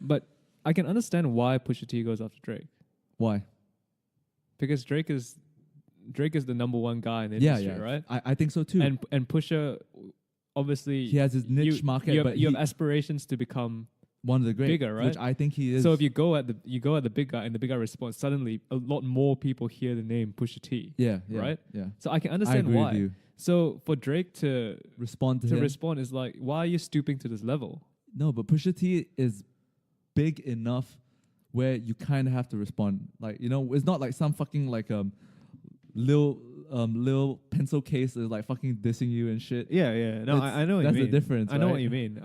But I can understand why Pusha T goes after Drake. Why? Because Drake is the number one guy in the industry, right? I think so too. And Pusha, obviously, he has his niche market, but you have aspirations to become one of the great, bigger, right? Which I think he is. So if you go at the big guy and the big guy responds, suddenly a lot more people hear the name Pusha T. Yeah, right. Yeah. So I can understand agree why. with you. So for Drake to respond to him, respond is like, why are you stooping to this level? No, but Pusha T is big enough where you kind of have to respond. Like, you know, it's not like some fucking like Lil pencil case is like fucking dissing you and shit. Yeah. No, I know what you mean. That's the difference. I know right? what you mean.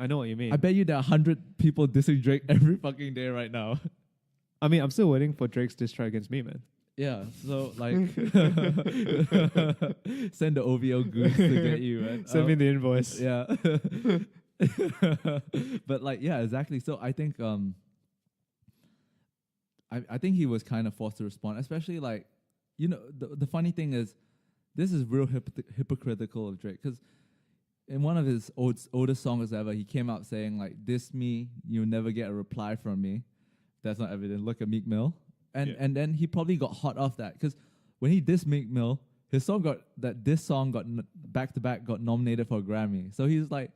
I bet you there are 100 people dissing Drake every fucking day right now. I mean, I'm still waiting for Drake's diss track against me, man. Yeah, so like send the OVO goons to get you, man. Send me the invoice. Yeah. But like, yeah, exactly. So I think I think he was kind of forced to respond, especially like, you know, the funny thing is, this is real hypocritical of Drake, because in one of his oldest songs ever, he came out saying like, "Diss me, you'll never get a reply from me." That's not evident. Look at Meek Mill, and then he probably got hot off that, because when he dissed Meek Mill, this song got back to back got nominated for a Grammy. So he's like,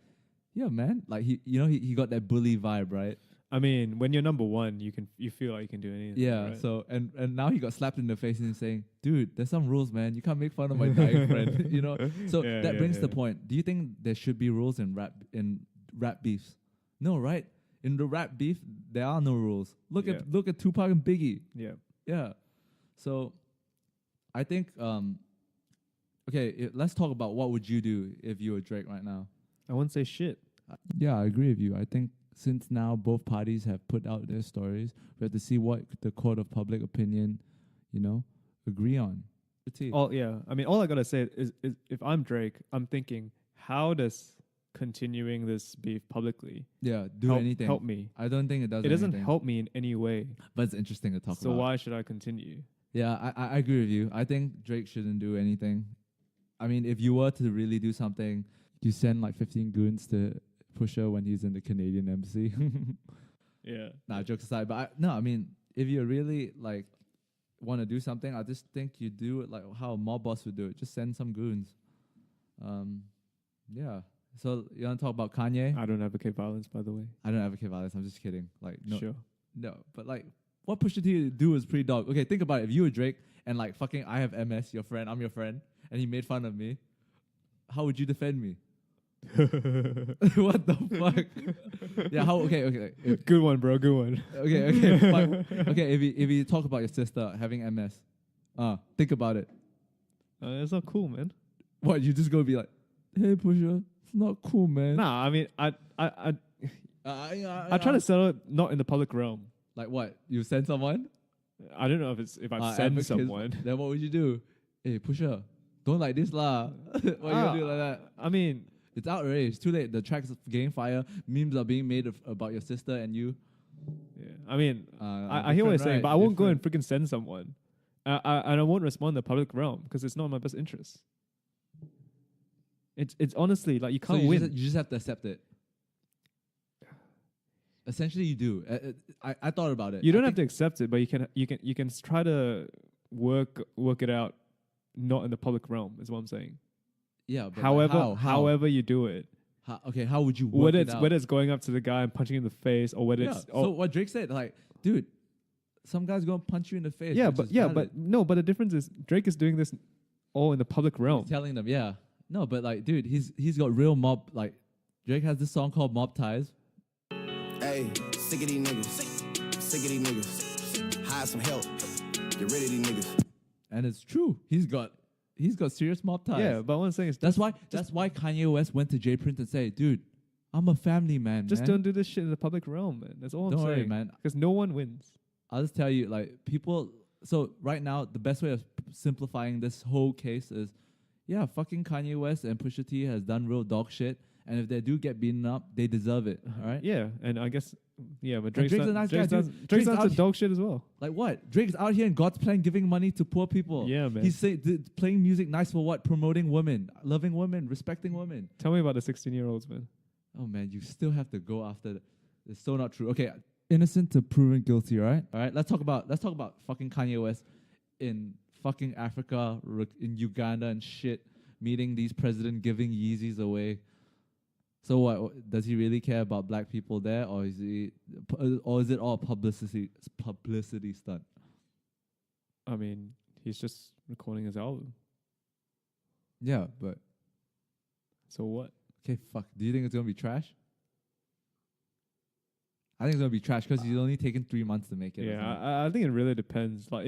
yeah, man, like he got that bully vibe, right? I mean, when you're number one, you feel like you can do anything. Yeah. Right? So and now he got slapped in the face and he's saying, "Dude, there's some rules, man. You can't make fun of my dying friend." You know. So that brings the point. Do you think there should be rules in rap beefs? No, right? In the rap beef, there are no rules. Look at Tupac and Biggie. Yeah. Yeah. So I think let's talk about what would you do if you were Drake right now. I wouldn't say shit. Yeah, I agree with you. I think since now both parties have put out their stories, we have to see what the court of public opinion, agree on. I mean, all I gotta say is if I'm Drake, I'm thinking, how does continuing this beef publicly help me? I don't think it does. It doesn't help me in any way. But it's interesting to talk about. So why should I continue? Yeah, I agree with you. I think Drake shouldn't do anything. I mean, if you were to really do something, you send like 15 goons to Pusha when he's in the Canadian embassy. Yeah. Nah, jokes aside. But I mean, if you really like want to do something, I just think you do it like how a mob boss would do it. Just send some goons. Yeah. So you want to talk about Kanye? I don't advocate violence, by the way. I don't advocate violence. I'm just kidding. Like, no, Sure. No, but like, what Pusha T do is pretty dog. Okay, think about it. If you were Drake and like fucking I have MS, your friend, I'm your friend, and he made fun of me, how would you defend me? What the fuck? Yeah, how? Okay. Good one, bro. Good one. Okay. Fine. Okay, if you talk about your sister having MS, think about it. It's not cool, man. What, you just go be like, "Hey, Pusha, it's not cool, man." Nah, I mean, I try to settle it not in the public realm. Like what? You send someone? I don't know if I've sent someone. Then what would you do? Hey, Pusha, don't like this lah. Why you gonna do like that? I mean, it's outrage. It's too late. The track's getting fire. Memes are being made about your sister and you. Yeah. I mean, I hear what you're saying, but I won't go and freaking send someone. And I won't respond in the public realm because it's not in my best interest. It's honestly like you can't win. You just have to accept it. Essentially, you do. I thought about it. You don't have to accept it, but you can try to work it out, not in the public realm. Is what I'm saying. Yeah. But however you do it. How would you work it out? Whether it's going up to the guy and punching him in the face, or whether it's so what Drake said, like, dude, some guy's gonna punch you in the face. But the difference is Drake is doing this all in the public realm. He's telling them, yeah. No, but like, dude, he's got real mob. Like, Drake has this song called Mob Ties. Hey, sick of these niggas. Sick of these niggas. Hire some help. Get rid of these niggas. And it's true. He's got He's got serious mob ties. Yeah, but what I'm saying is That's why Kanye West went to J Prince and said, "Dude, I'm a family man. just man. don't do this shit in the public realm, man. That's all I'm Don't saying. worry, man. Because no one wins. I'll just tell you, like, people. So right now, the best way of simplifying this whole case is, yeah, fucking Kanye West and Pusha T has done real dog shit, and if they do get beaten up, they deserve it. All right. Yeah, and I guess but Drake's a nice guy, dude. Drake's Drake's done out some dog shit as well. Like what? Drake's out here in God's plan giving money to poor people. Yeah, man. He's playing music nice for what? Promoting women, loving women, respecting women. Tell me about the 16-year-olds, man. Oh man, you still have to go after. It's so not true. Okay, innocent to proven guilty. Right. All right. Let's talk about fucking Kanye West in fucking Africa, in Uganda and shit, meeting these president, giving Yeezys away. So what? Does he really care about black people there, or is it all publicity stunt? I mean, he's just recording his album. Yeah, but So what? okay, fuck. Do you think it's gonna be trash? I think it's gonna be trash because he's only taken 3 months to make it. Yeah, I think it really depends. Like,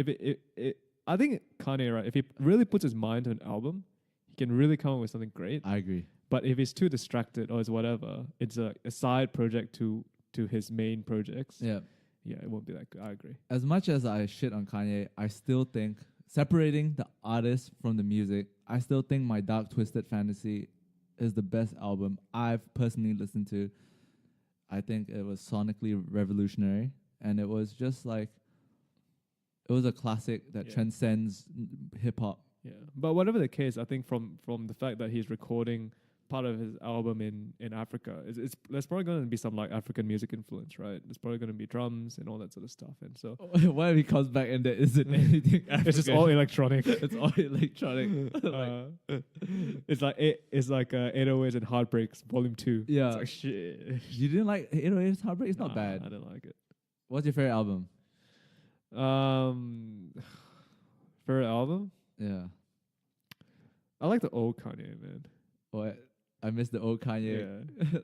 I think Kanye, right? If he really puts his mind to an album, he can really come up with something great. I agree. But if he's too distracted or it's whatever, it's a side project to his main projects. Yeah. Yeah, it won't be that good. I agree. As much as I shit on Kanye, I still think separating the artist from the music, I still think My Dark Twisted Fantasy is the best album I've personally listened to. I think it was sonically revolutionary, and it was just like, it was a classic that transcends hip hop. Yeah, but whatever the case, I think from the fact that he's recording part of his album in Africa, there's probably going to be some like African music influence, right? There's probably going to be drums and all that sort of stuff, and so What if he comes back and there isn't anything? it's just all electronic. It's all electronic. It's like 808s and Heartbreaks Volume 2. Yeah. It's like shit. You didn't like 808's Heartbreak? It's not Nah, bad. I don't like it. What's your favorite album? Favorite album? Yeah. I like the old Kanye, man. What? I miss the old Kanye. Yeah.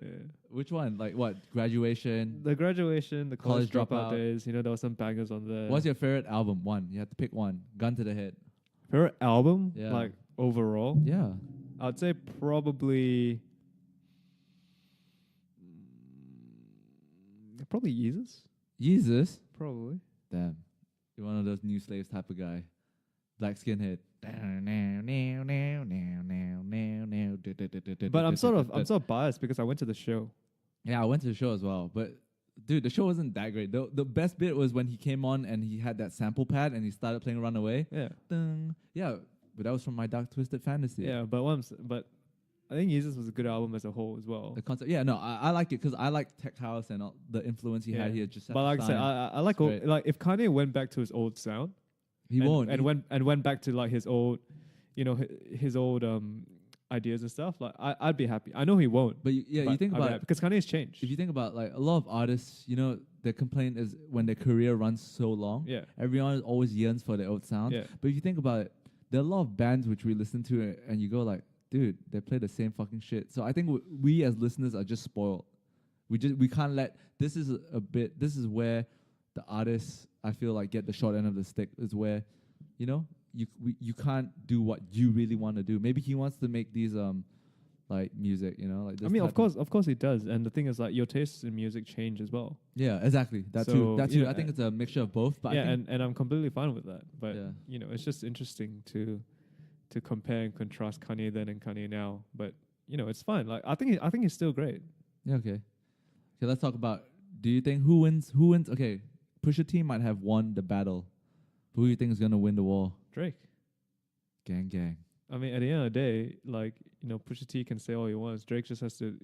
Which one? Like what? Graduation? The Graduation, the College College Dropout Dropout. days. There were some bangers on there. What's your favorite album? One. You have to pick one. Gun to the head. favorite album? Yeah. Like overall? Yeah. I'd say probably Yeezus. Jesus. Probably. Damn. You're one of those new slaves type of guy. Black skinhead. But I'm sort of biased because I went to the show. Yeah, I went to the show as well. But dude, the show wasn't that great. The best bit was when he came on and he had that sample pad and he started playing Runaway. Yeah. Dun. Yeah, but that was from My Dark Twisted Fantasy. Yeah, but I think Yeezus was a good album as a whole as well. The concept. Yeah, no, I like it because I like tech house and all the influence he had here. Just but like I said, I like like if Kanye went back to his old sound, he won't. And went back to like his old, his old ideas and stuff. Like I'd be happy. I know he won't. But you think about it, because Kanye's changed. If you think about like a lot of artists, their complaint is when their career runs so long. Yeah. Everyone always yearns for their old sound. Yeah. But if you think about it, there are a lot of bands which we listen to and you go like, dude, they play the same fucking shit. So I think we as listeners are just spoiled. We can't let this is where the artists, I feel like, get the short end of the stick, is where, you can't do what you really want to do. Maybe he wants to make these like music, like this. I mean, of course he does. And the thing is, like, your tastes in music change as well. Yeah, exactly. That too. I think it's a mixture of both. But yeah, I think and I'm completely fine with that. But Yeah. it's just interesting to compare and contrast Kanye then and Kanye now. But it's fine. Like I think he's still great. Yeah, okay. Okay, let's talk about, do you think who wins? Okay, Pusha T might have won the battle. Who do you think is going to win the war? Drake. Gang. I mean, at the end of the day, like, Pusha T can say all he wants. Drake just has to,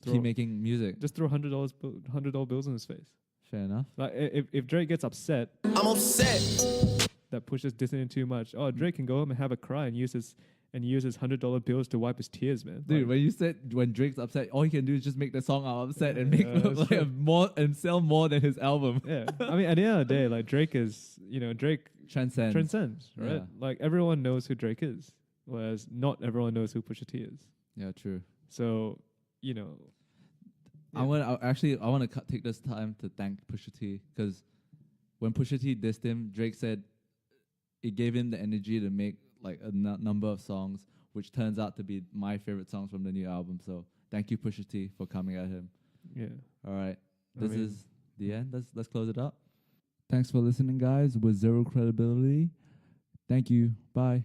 Keep making music. just throw $100 bills in his face. Fair enough. Like, if Drake gets upset, I'm upset. that Pusha's dissing him too much, Drake can go home and have a cry and use his $100 bills to wipe his tears, man. Dude, Like, when you said when Drake's upset, all he can do is just make the song out upset and make that's true. more and sell more than his album. yeah. I mean, at the end of the day, like, Drake is, Drake Transcends. right? Yeah. Like, everyone knows who Drake is, whereas not everyone knows who Pusha T is. Yeah, true. So, I want to take this time to thank Pusha T, because when Pusha T dissed him, Drake said it gave him the energy to make like a number of songs, which turns out to be my favorite songs from the new album. So thank you, Pusha T, for coming at him. Yeah. All right, this mean- is the end. Let's close it up. Thanks for listening, guys. With zero credibility. Thank you. Bye.